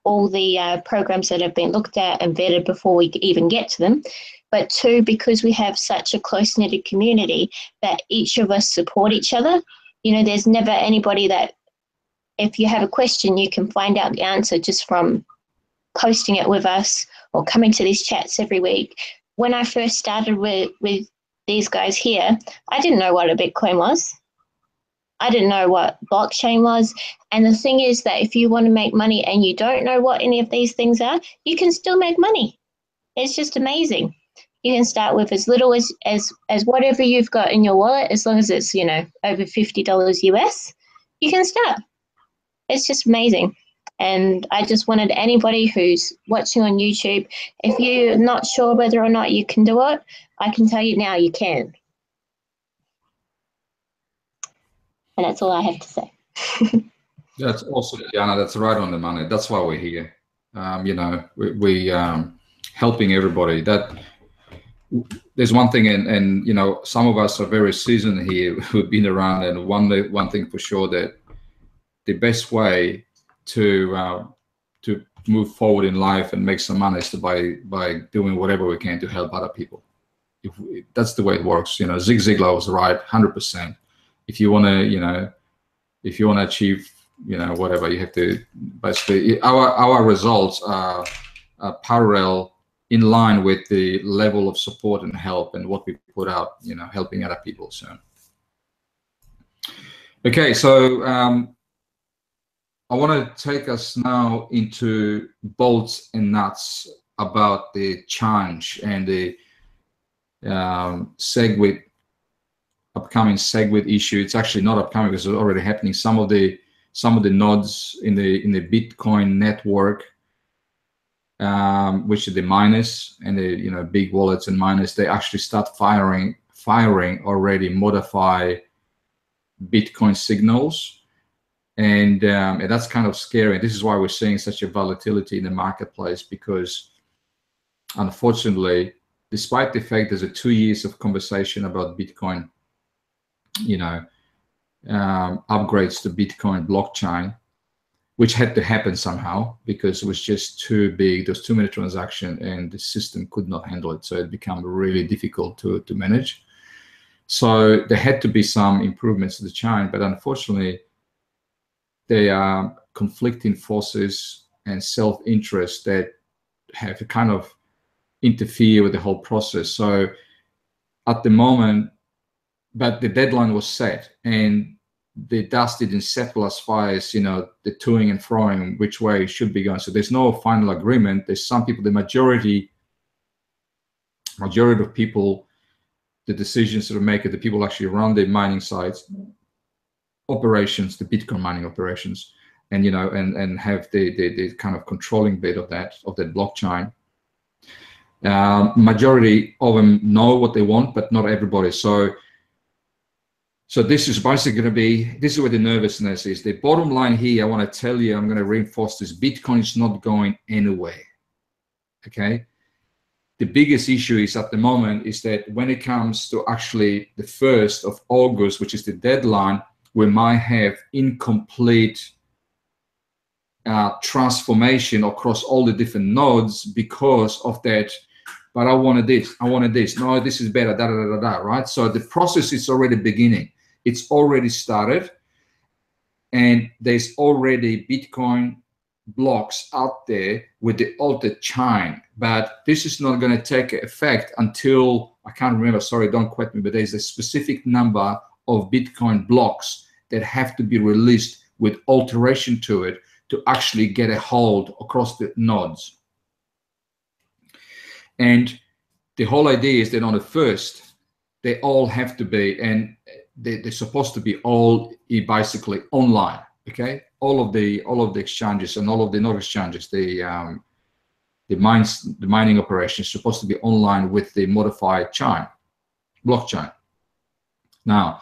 all the programs that have been looked at and vetted before we even get to them, but two, because we have such a close-knitted community that each of us support each other. You know, there's never anybody that, if you have a question, you can find out the answer just from posting it with us or coming to these chats every week. When I first started with these guys here, I didn't know what a Bitcoin was. I didn't know what blockchain was. And the thing is that if you want to make money and you don't know what any of these things are, you can still make money. It's just amazing. You can start with as little as whatever you've got in your wallet, as long as it's, you know, over $50 US, you can start. It's just amazing. And I just wanted anybody who's watching on YouTube, if you're not sure whether or not you can do it, I can tell you now you can. And that's all I have to say. That's awesome, Diana. That's right on the money. That's why we're here. You know, we helping everybody. That there's one thing, and you know, some of us are very seasoned here who've been around, and one thing for sure, that the best way to move forward in life and make some money is by doing whatever we can to help other people. That's the way it works. You know, Zig Ziglar was right, 100%. If you want to, you know, if you want to achieve, you know, whatever, you have to basically, our results are parallel, in line with the level of support and help and what we put out, you know, helping other people. So, okay, so I want to take us now into bolts and nuts about the change and the SegWit, upcoming SegWit issue. It's actually not upcoming because it's already happening. Some of the nodes in the Bitcoin network, which are the miners and the, you know, big wallets and miners, they actually start firing already modify Bitcoin signals, and that's kind of scary. This is why we're seeing such a volatility in the marketplace, because unfortunately, despite the fact there's 2 years of conversation about Bitcoin, you know, upgrades to Bitcoin blockchain, which had to happen somehow because it was just too big. There's too many transactions and the system could not handle it. So it became really difficult to manage. So there had to be some improvements to the chain, but unfortunately, there are conflicting forces and self-interest that have to kind of interfere with the whole process. So at the moment, but the deadline was set and the dust didn't settle as far as, you know, the toing and froing which way it should be going. So there's no final agreement. There's some people, the majority majority of people, the decisions that are made, the people actually run the mining sites, operations, the Bitcoin mining operations, and and have the kind of controlling bit of that blockchain. Majority of them know what they want, but not everybody. So this is basically going to be, this is where the nervousness is. The bottom line here, I want to tell you, I'm going to reinforce this: Bitcoin is not going anywhere. Okay. The biggest issue is at the moment is that when it comes to actually the 1st of August, which is the deadline, we might have incomplete transformation across all the different nodes because of that. But I wanted this, I wanted this. No, this is better, da da da da da. Right? So the process is already beginning. It's already started, and there's already Bitcoin blocks out there with the altered chain. But this is not going to take effect until, I can't remember, sorry, don't quote me, but there's a specific number of Bitcoin blocks that have to be released with alteration to it to actually get a hold across the nodes. And the whole idea is that on the 1st, they all have to be, and they're supposed to be all basically online. Okay, all of the exchanges and all of the not exchanges, the mining operation is supposed to be online with the modified chain, blockchain. Now,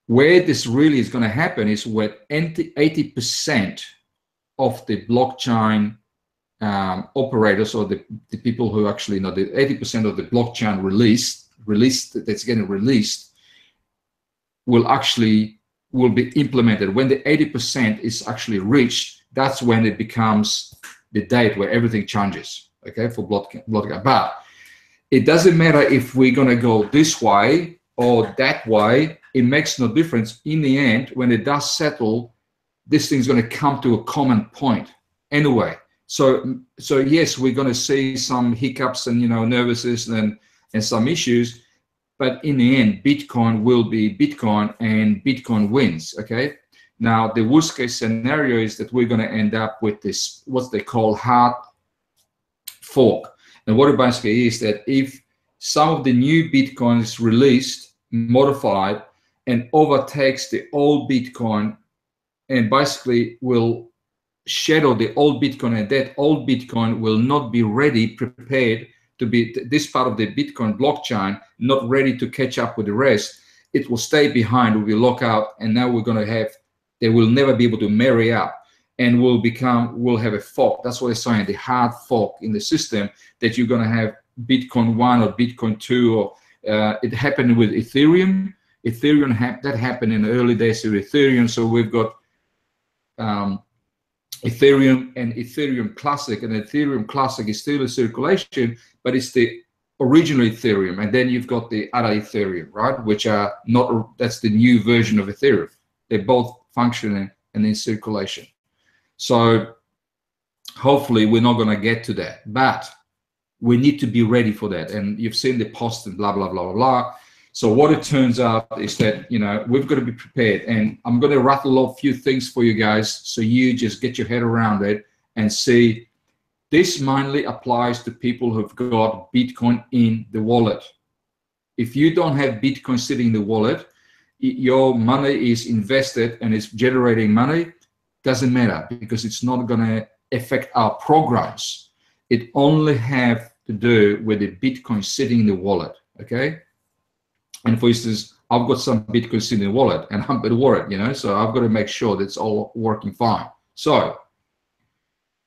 where this really is going to happen is where 80% of the blockchain operators, or the people who actually know, the 80% of the blockchain released that's getting released will be implemented. When the 80% is actually reached, that's when it becomes the date where everything changes, okay, for blockchain. But it doesn't matter if we're going to go this way or that way. It makes no difference. In the end, when it does settle, this thing's going to come to a common point anyway. So yes, we're going to see some hiccups and nervousness and some issues. But in the end, Bitcoin will be Bitcoin, and Bitcoin wins, okay? Now, the worst case scenario is that we're going to end up with this, what they call hard fork. And what it basically is that if some of the new Bitcoin is released, modified, and overtakes the old Bitcoin, and basically will shadow the old Bitcoin, and that old Bitcoin will not be ready, prepared to be this part of the Bitcoin blockchain, not ready to catch up with the rest. It will stay behind, will be locked out, and now we're going to have, they will never be able to marry up, and we'll have a fork. That's what they're saying, the hard fork in the system, that you're going to have Bitcoin 1 or Bitcoin 2, or it happened with Ethereum. That happened in the early days of Ethereum. So we've got Ethereum and Ethereum Classic, and Ethereum Classic is still in circulation, but it's the original Ethereum, and then you've got the other Ethereum, right, which are not, that's the new version of Ethereum. They're both functioning and in circulation. So hopefully we're not going to get to that, but we need to be ready for that. And you've seen the post and blah blah blah blah blah. So what it turns out is that, we've got to be prepared, and I'm going to rattle off a few things for you guys so you just get your head around it and see. This mainly applies to people who've got Bitcoin in the wallet. If you don't have Bitcoin sitting in the wallet, your money is invested and it's generating money, doesn't matter, because it's not going to affect our programs. It only have to do with the Bitcoin sitting in the wallet, okay? And for instance, I've got some Bitcoin sitting in the wallet, and I'm the wallet, so I've got to make sure that it's all working fine. So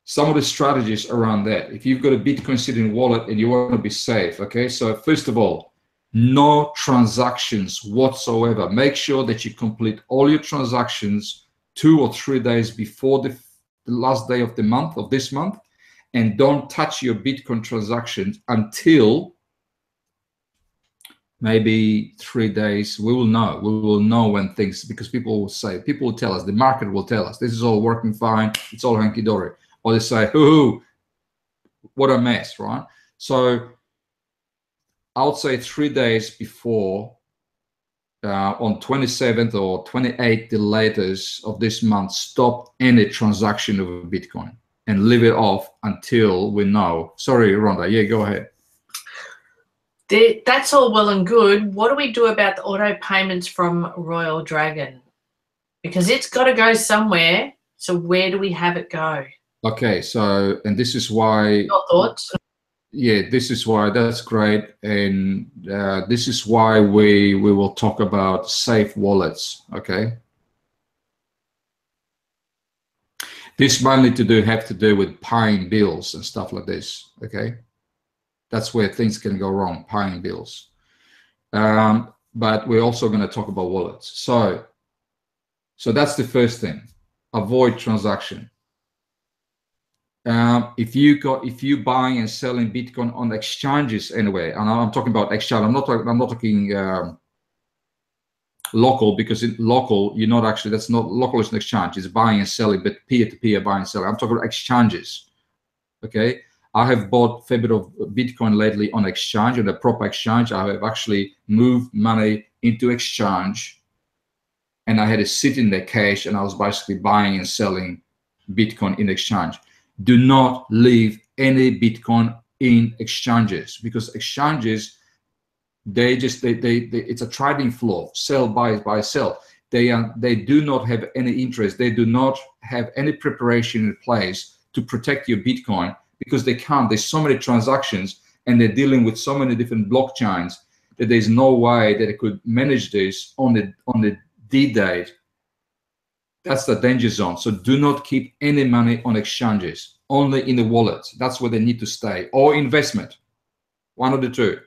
some of the strategies around that, if you've got a Bitcoin sitting in the wallet and you want to be safe, okay? So first of all, no transactions whatsoever. Make sure that you complete all your transactions 2 or 3 days before the last day of the month, of this month, and don't touch your Bitcoin transactions until maybe 3 days. We will know when things, because people will tell us, the market will tell us, this is all working fine, it's all hunky-dory. Or they say, ooh, what a mess, right? So I would say 3 days before, on 27th or 28th, the latest of this month, stop any transaction of Bitcoin and leave it off until we know. Sorry, Rhonda. Yeah, go ahead. That's all well and good. What do we do about the auto payments from Royal Dragon? Because it's got to go somewhere. So where do we have it go? Okay, so, and this is why. Your thoughts? Yeah, this is why, that's great. And this is why we will talk about safe wallets, okay? This mainly have to do with paying bills and stuff like this, okay? That's where things can go wrong, paying bills. But we're also going to talk about wallets. So that's the first thing. Avoid transaction. If you buying and selling Bitcoin on exchanges anyway, and I'm talking about exchange, I'm not talking local, because in local you're not actually, that's not local, is an exchange, it's buying and selling, but peer-to-peer buying and selling. I'm talking about exchanges. Okay, I have bought a fair bit of Bitcoin lately on exchange, on a proper exchange. I have actually moved money into exchange, and I had to sit in the cash, and I was basically buying and selling Bitcoin in exchange. Do not leave any Bitcoin in exchanges, because exchanges, it's a trading floor, sell, buy, sell. They do not have any interest. They do not have any preparation in place to protect your Bitcoin, because they can't. There's so many transactions, and they're dealing with so many different blockchains that there's no way that they could manage this on the D date. That's the danger zone. So do not keep any money on exchanges, only in the wallet. That's where they need to stay, or investment, one of the two.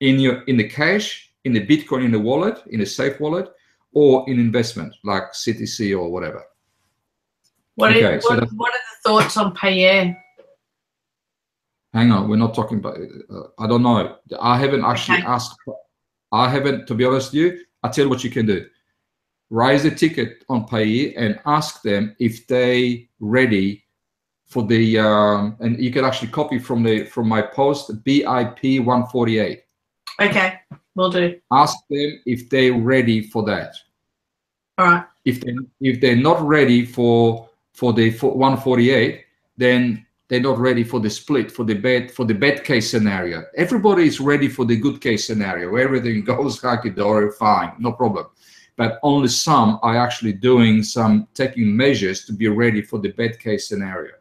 In the cash, in the Bitcoin, in the wallet, in a safe wallet, or in investment like CTC or whatever. What are the thoughts on Payer? Hang on, we're not talking about. I don't know. I haven't actually asked. I haven't, to be honest with you. I tell you what you can do. Raise a ticket on Payer and ask them if they ready for the. And you can actually copy from my post, BIP 148. Okay, will do. Ask them if they're ready for that. All right. If they're not ready for the 148, then they're not ready for the split, for the bad case scenario. Everybody is ready for the good case scenario, where everything goes hunky-dory, fine, no problem. But only some are actually taking measures to be ready for the bad case scenario.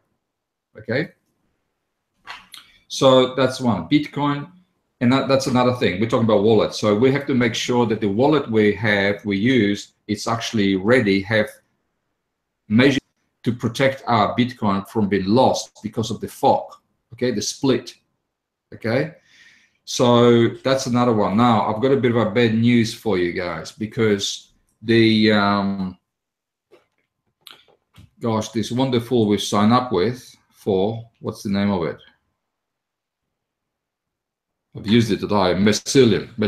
Okay. So that's one. Bitcoin. And that's another thing. We're talking about wallets. So we have to make sure that the wallet we use, it's actually ready, have measures to protect our Bitcoin from being lost because of the fork, okay, the split, okay? So that's another one. Now, I've got a bit of a bad news for you guys, because the, gosh, this wonderful we've signed up with for, what's the name of it? I've used it today, Mycelium.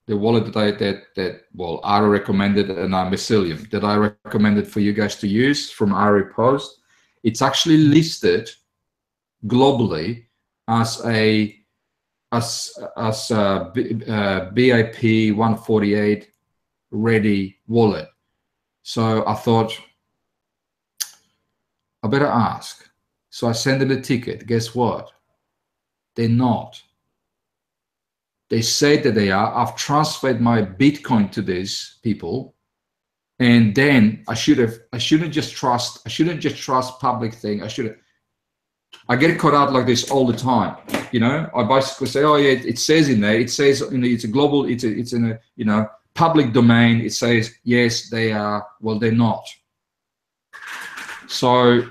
The wallet that well, Ari recommended, and Mycelium that I recommended for you guys to use from Ari post. It's actually listed globally as a BIP 148 ready wallet. So I thought I better ask. So I sent them a ticket. Guess what? They're not. They say that they are. I've transferred my Bitcoin to these people, and then I shouldn't just trust public thing. I get caught out like this all the time. You know, I basically say, oh yeah, it says in there. It says it's a global. It's in a public domain. It says yes, they are. Well, they're not. So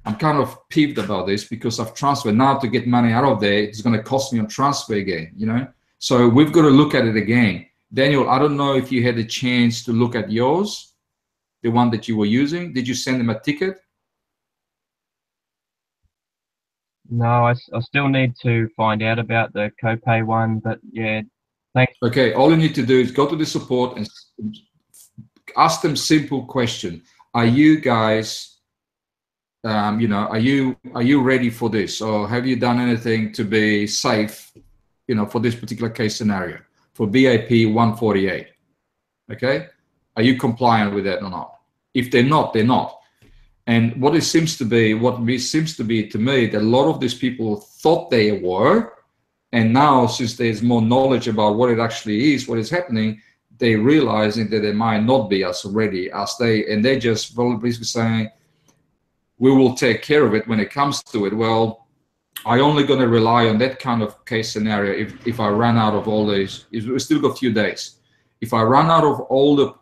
I'm kind of peeved about this, because I've transferred. Now to get money out of there, it's going to cost me on transfer again, you know? So we've got to look at it again. Daniel, I don't know if you had a chance to look at yours, the one that you were using. Did you send them a ticket? No, I still need to find out about the copay one, but yeah, thanks. Okay, all you need to do is go to the support and ask them simple question. Are you guys... you know, are you ready for this, or have you done anything to be safe, you know, for this particular case scenario for BIP 148? Okay, are you compliant with that or not? If they're not, they're not. And what seems to be to me, that a lot of these people thought they were, and now since there's more knowledge about what it actually is, what is happening, they realizing that they might not be as ready as they're just basically saying, we will take care of it when it comes to it. Well, I only going to rely on that kind of case scenario if I run out of all these. We still got a few days. If I run out of all the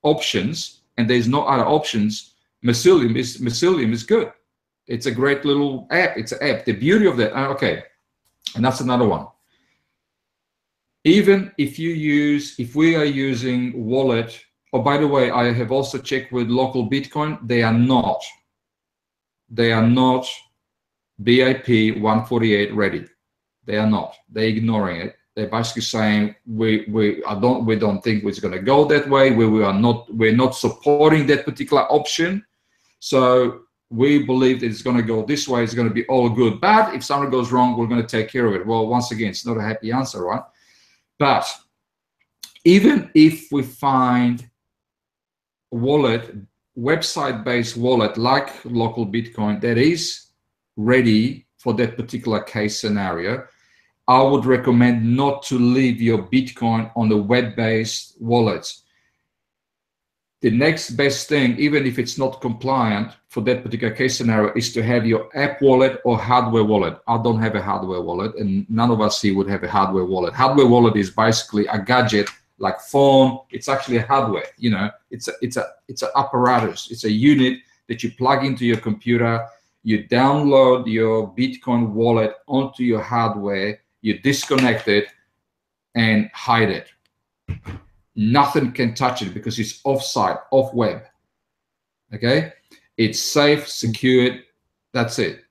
options and there's no other options, Mycelium is good. It's a great little app. It's an app. The beauty of that, okay, and that's another one. Even if we are using wallet, oh, by the way, I have also checked with local Bitcoin. They are not BIP 148 ready. They are not. They're ignoring it. They're basically saying we don't think it's going to go that way. We're not supporting that particular option. So we believe that it's going to go this way. It's going to be all good. But if something goes wrong, we're going to take care of it. Well, once again, it's not a happy answer, right? But even if we find website-based wallet like local Bitcoin that is ready for that particular case scenario, I would recommend not to leave your Bitcoin on the web-based wallets. The next best thing, even if it's not compliant for that particular case scenario, is to have your app wallet or hardware wallet. I don't have a hardware wallet, and none of us here would have a hardware wallet. Hardware wallet is basically a gadget like phone. It's actually a hardware. It's an apparatus. It's a unit that you plug into your computer. You download your Bitcoin wallet onto your hardware. You disconnect it and hide it. Nothing can touch it because it's off-site, off-web. Okay? It's safe, secured. That's it.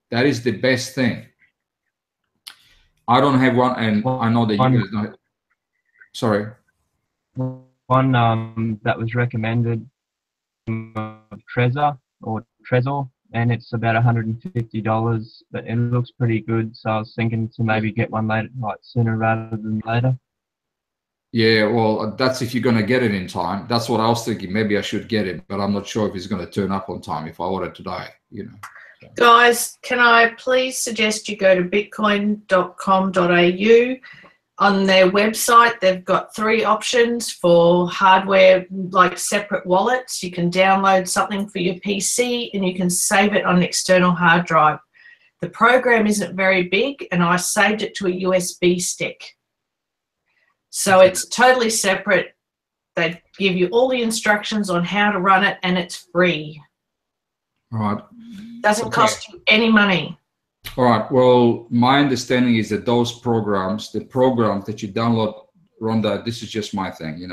That is the best thing. I don't have one, and I know that you guys don't. Sorry. One that was recommended, Trezor, and it's about $150, but it looks pretty good. So I was thinking to maybe get one later, like sooner rather than later. Yeah, well, that's if you're going to get it in time. That's what I was thinking. Maybe I should get it, but I'm not sure if it's going to turn up on time if I order today, So. Guys, can I please suggest you go to bitcoin.com.au. On their website, they've got 3 options for hardware, like separate wallets. You can download something for your PC and you can save it on an external hard drive. The program isn't very big, and I saved it to a USB stick. So it's totally separate. They give you all the instructions on how to run it, and it's free. All right. Doesn't cost you any money. All right. Well, my understanding is that those programs, the programs that you download, Rhonda, this is just my thing,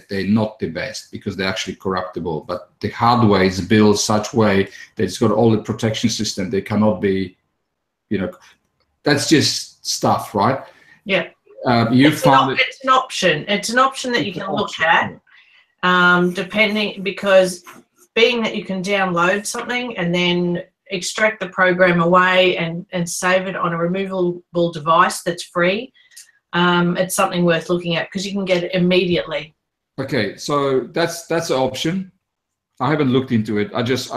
they're not the best because they're actually corruptible. But the hardware is built such way that it's got all the protection system. They cannot be, that's just stuff, right? Yeah. It's an option. It's an option that you can look at, depending, because being that you can download something and then extract the program away and save it on a removable device that's free, it's something worth looking at because you can get it immediately. Okay, so that's an option. I haven't looked into it. I just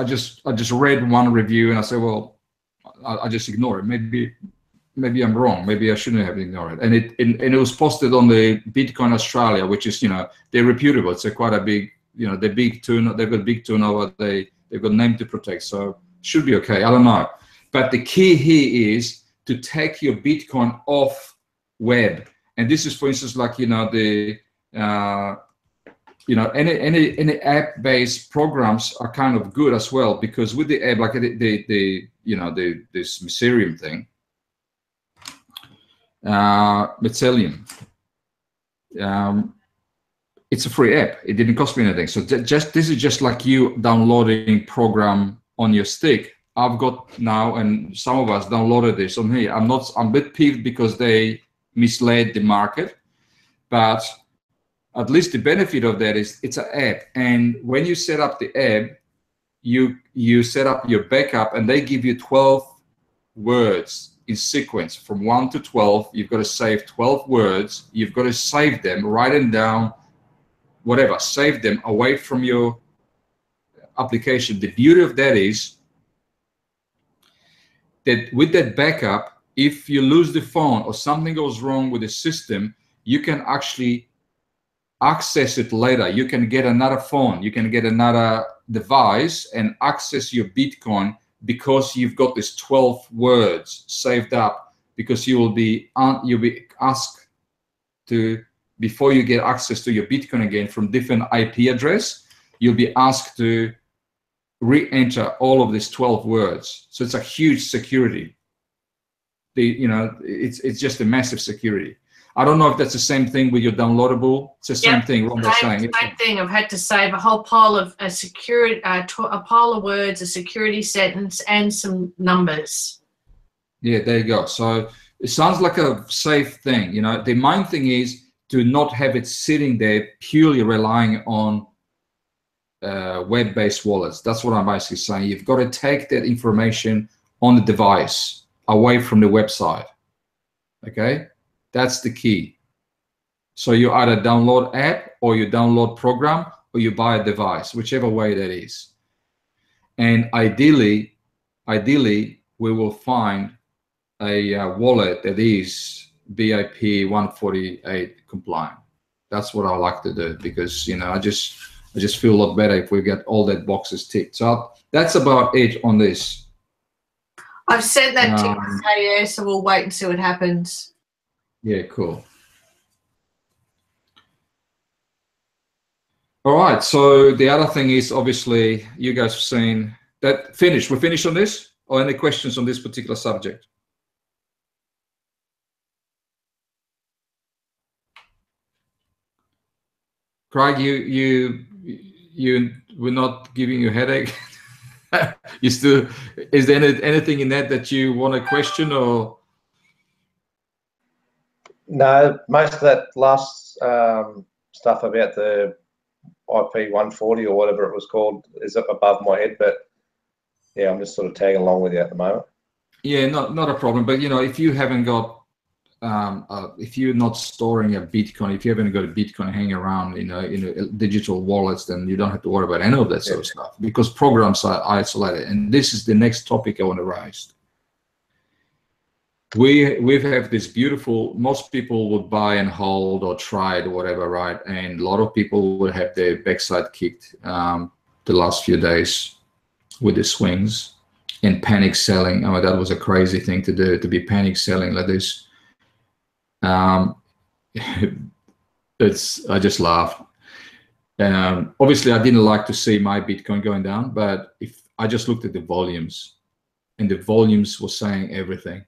read one review and I said, well, I just ignore it. Maybe I'm wrong. Maybe I shouldn't have ignored it. And it was posted on the Bitcoin Australia, which is they're reputable. It's quite a big they're big turnover. They've got big turnover. They've got name to protect, so should be okay. I don't know, but the key here is to take your Bitcoin off web, and this is, for instance, like any app-based programs are kind of good as well, because with the app, like this Mycelium thing. Mycelium. It's a free app. It didn't cost me anything. So this is just like you downloading program on your stick. I've got now, and some of us downloaded this on here. I'm a bit peeved because they misled the market, but at least the benefit of that is it's an app. And when you set up the app, you set up your backup, and they give you 12 words in sequence from 1 to 12. You've got to save 12 words. You've got to save them, write them down, whatever, save them away from your application. The beauty of that is that with that backup, if you lose the phone or something goes wrong with the system, you can actually access it later. You can get another phone, you can get another device and access your Bitcoin because you've got this 12 words saved up, because you'll be asked to, before you get access to your Bitcoin again from different IP address, you'll be asked to re-enter all of these 12 words. So it's a huge security. It's just a massive security. I don't know if that's the same thing with your downloadable. It's the same thing. Same thing. I've had to save a whole pile of a pile of words, a security sentence, and some numbers. Yeah, there you go. So it sounds like a safe thing. The main thing is to not have it sitting there purely relying on web-based wallets. That's what I'm basically saying. You've got to take that information on the device away from the website. Okay, that's the key. So you either download app or you download program or you buy a device, whichever way that is. And ideally, we will find a wallet that is BIP 148 compliant. That's what I like to do, because I just feel a lot better if we get all that boxes ticked. So that's about it on this. I've sent that to KO, so we'll wait and see what happens. Yeah, cool. All right, so the other thing is, obviously, you guys have seen that. We're finished on this, or any questions on this particular subject? Craig, we're not giving you a headache. You still, is there anything in that you want to question, or? No, most of that last stuff about the IP 140 or whatever it was called is up above my head, but yeah, I'm just sort of tagging along with you at the moment. Yeah, not a problem. But if you haven't got, if you're not storing a Bitcoin, if you haven't got a Bitcoin hanging around in digital wallets, then you don't have to worry about any of that sort of stuff, because programs are isolated. And this is the next topic I want to raise. We have this beautiful, most people would buy and hold or try it or whatever, right? And a lot of people would have their backside kicked the last few days with the swings and panic selling. Oh, that was a crazy thing to do, to be panic selling like this. I just laughed. Obviously, I didn't like to see my Bitcoin going down, but if I just looked at the volumes, and the volumes were saying everything.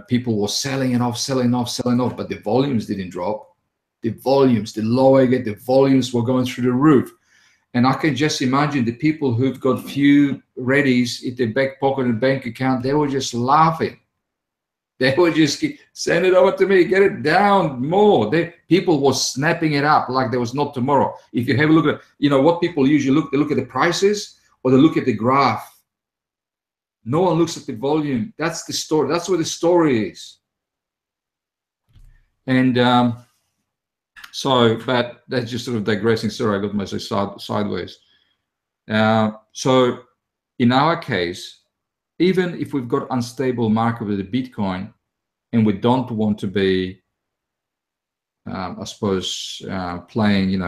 People were selling it off, but the volumes didn't drop. The volumes, the lower I get, the volumes were going through the roof. And I can just imagine the people who've got few readies in their back pocket and bank account, they were just laughing. They would just send it over to me, get it down more. People were snapping it up like there was not tomorrow. If you have a look at, what people usually look, they look at the prices or they look at the graph. No one looks at the volume. That's the story. That's where the story is. And but that's just sort of digressing. Sorry, I got myself sideways. So in our case, even if we've got unstable market with the Bitcoin, and we don't want to be, I suppose, playing,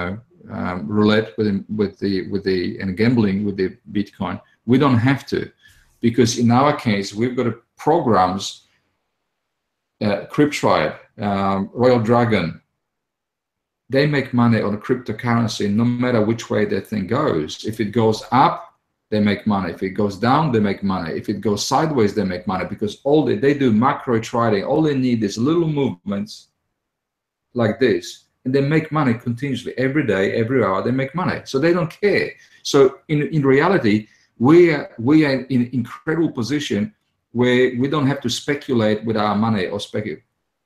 roulette with the and gambling with the Bitcoin, we don't have to, because in our case we've got programs, Cryptribe, Royal Dragon. They make money on cryptocurrency no matter which way that thing goes. If it goes up, they make money. If it goes down, they make money. If it goes sideways, they make money, because all they do macro trading. All they need is little movements like this, and they make money continuously every day, every hour. They make money, so they don't care. So in reality, we are in an incredible position where we don't have to speculate with our money or speculate.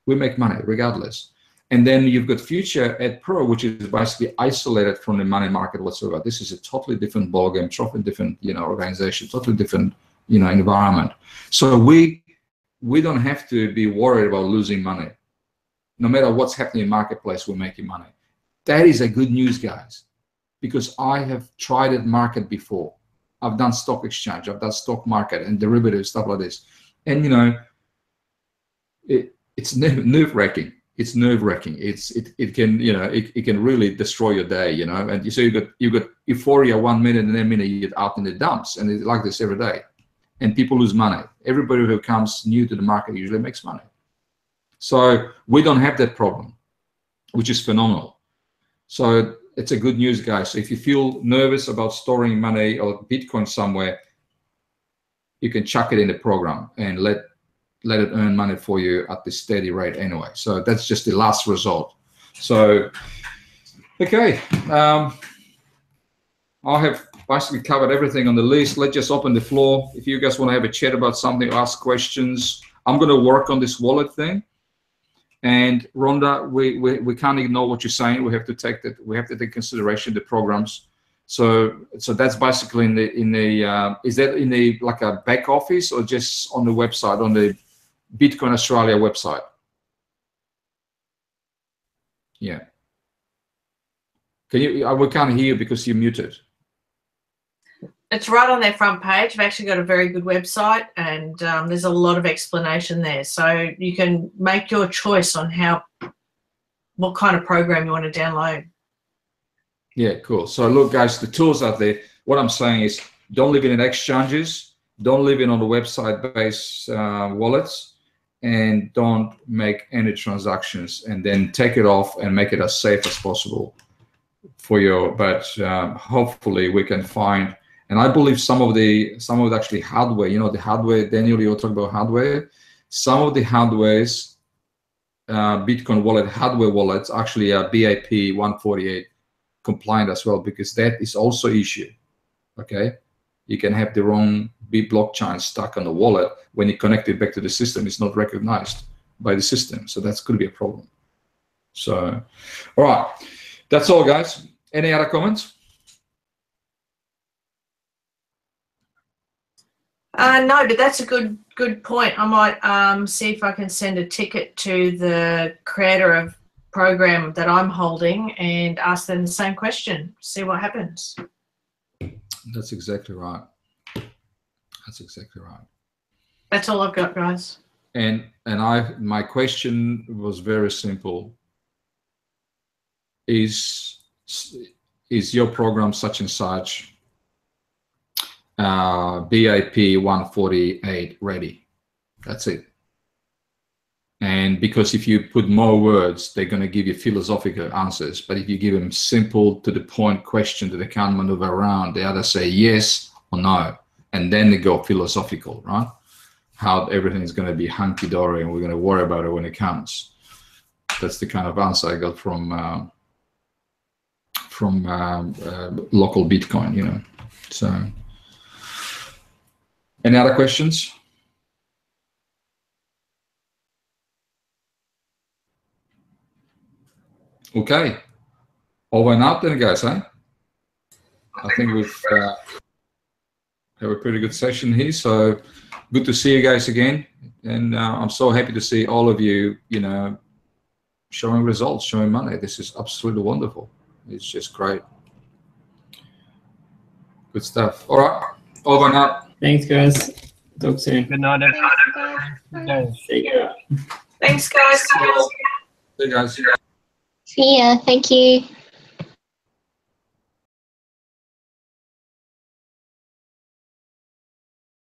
We make money regardless. And then you've got Future at Pro, which is basically isolated from the money market whatsoever. This is a totally different ballgame, totally different, organization, totally different, environment. So we don't have to be worried about losing money. No matter what's happening in marketplace, we're making money. That is a good news, guys. because I have tried that market before. I've done stock exchange, I've done stock market and derivatives, stuff like this. And, you know, it's nerve-wracking. It's nerve-wracking. It can, you know, it can really destroy your day, you know. And so you got euphoria 1 minute, and then minute you get out in the dumps, and it's like this every day. And people lose money. Everybody who comes new to the market usually makes money. So we don't have that problem, which is phenomenal. So it's a good news, guys. So if you feel nervous about storing money or Bitcoin somewhere, you can chuck it in the program and let it earn money for you at the steady rate anyway. So that's just the last result. So, okay. I have basically covered everything on the list. Let's just open the floor. If you guys want to have a chat about something, ask questions. I'm going to work on this wallet thing. And Rhonda, we can't ignore what you're saying. We have to take that. We have to take consideration the programs. So that's basically in the is that in the like a back office or just on the website, on the Bitcoin Australia website? Yeah. Can you? We can't hear you because you're muted. It's right on their front page. They've actually got a very good website, and there's a lot of explanation there. So you can make your choice on what kind of program you want to download. Yeah, cool. So look, guys, the tools out there. What I'm saying is, don't leave it in exchanges. Don't leave it on the website-based wallets, and don't make any transactions. And then take it off and make it as safe as possible for you. But hopefully, we can find. And I believe some of the actually hardware, you know, the hardware, Daniel, you're talking about hardware. Some of the hardwares, Bitcoin wallet, hardware wallets actually are BIP 148 compliant as well, because that is also issue, okay? You can have the wrong blockchain stuck on the wallet. When you connect it back to the system, it's not recognized by the system. So that's going to be a problem. So, all right, that's all, guys. Any other comments? No, but that's a good point. I might see if I can send a ticket to the creator of program that I'm holding and ask them the same question, see what happens. That's exactly right. That's exactly right. That's all I've got, guys. And my question was very simple. Is your program such and such BIP 148 ready? That's it. And because if you put more words, they're going to give you philosophical answers. But if you give them simple, to the point question that they can't maneuver around, they either say yes or no, and then they go philosophical, right? How everything is going to be hunky-dory and we're going to worry about it when it comes. That's the kind of answer I got from local Bitcoin, you know. So, any other questions? Okay, over and out then, guys, eh? I think we've have a pretty good session here, so good to see you guys again. And I'm so happy to see all of you, you know, showing results, showing money. This is absolutely wonderful. It's just great. Good stuff. All right, over and out. Thanks, guys. Talk soon. Good night, everyone. See you. Thanks, guys. See you guys. See ya. Thank you.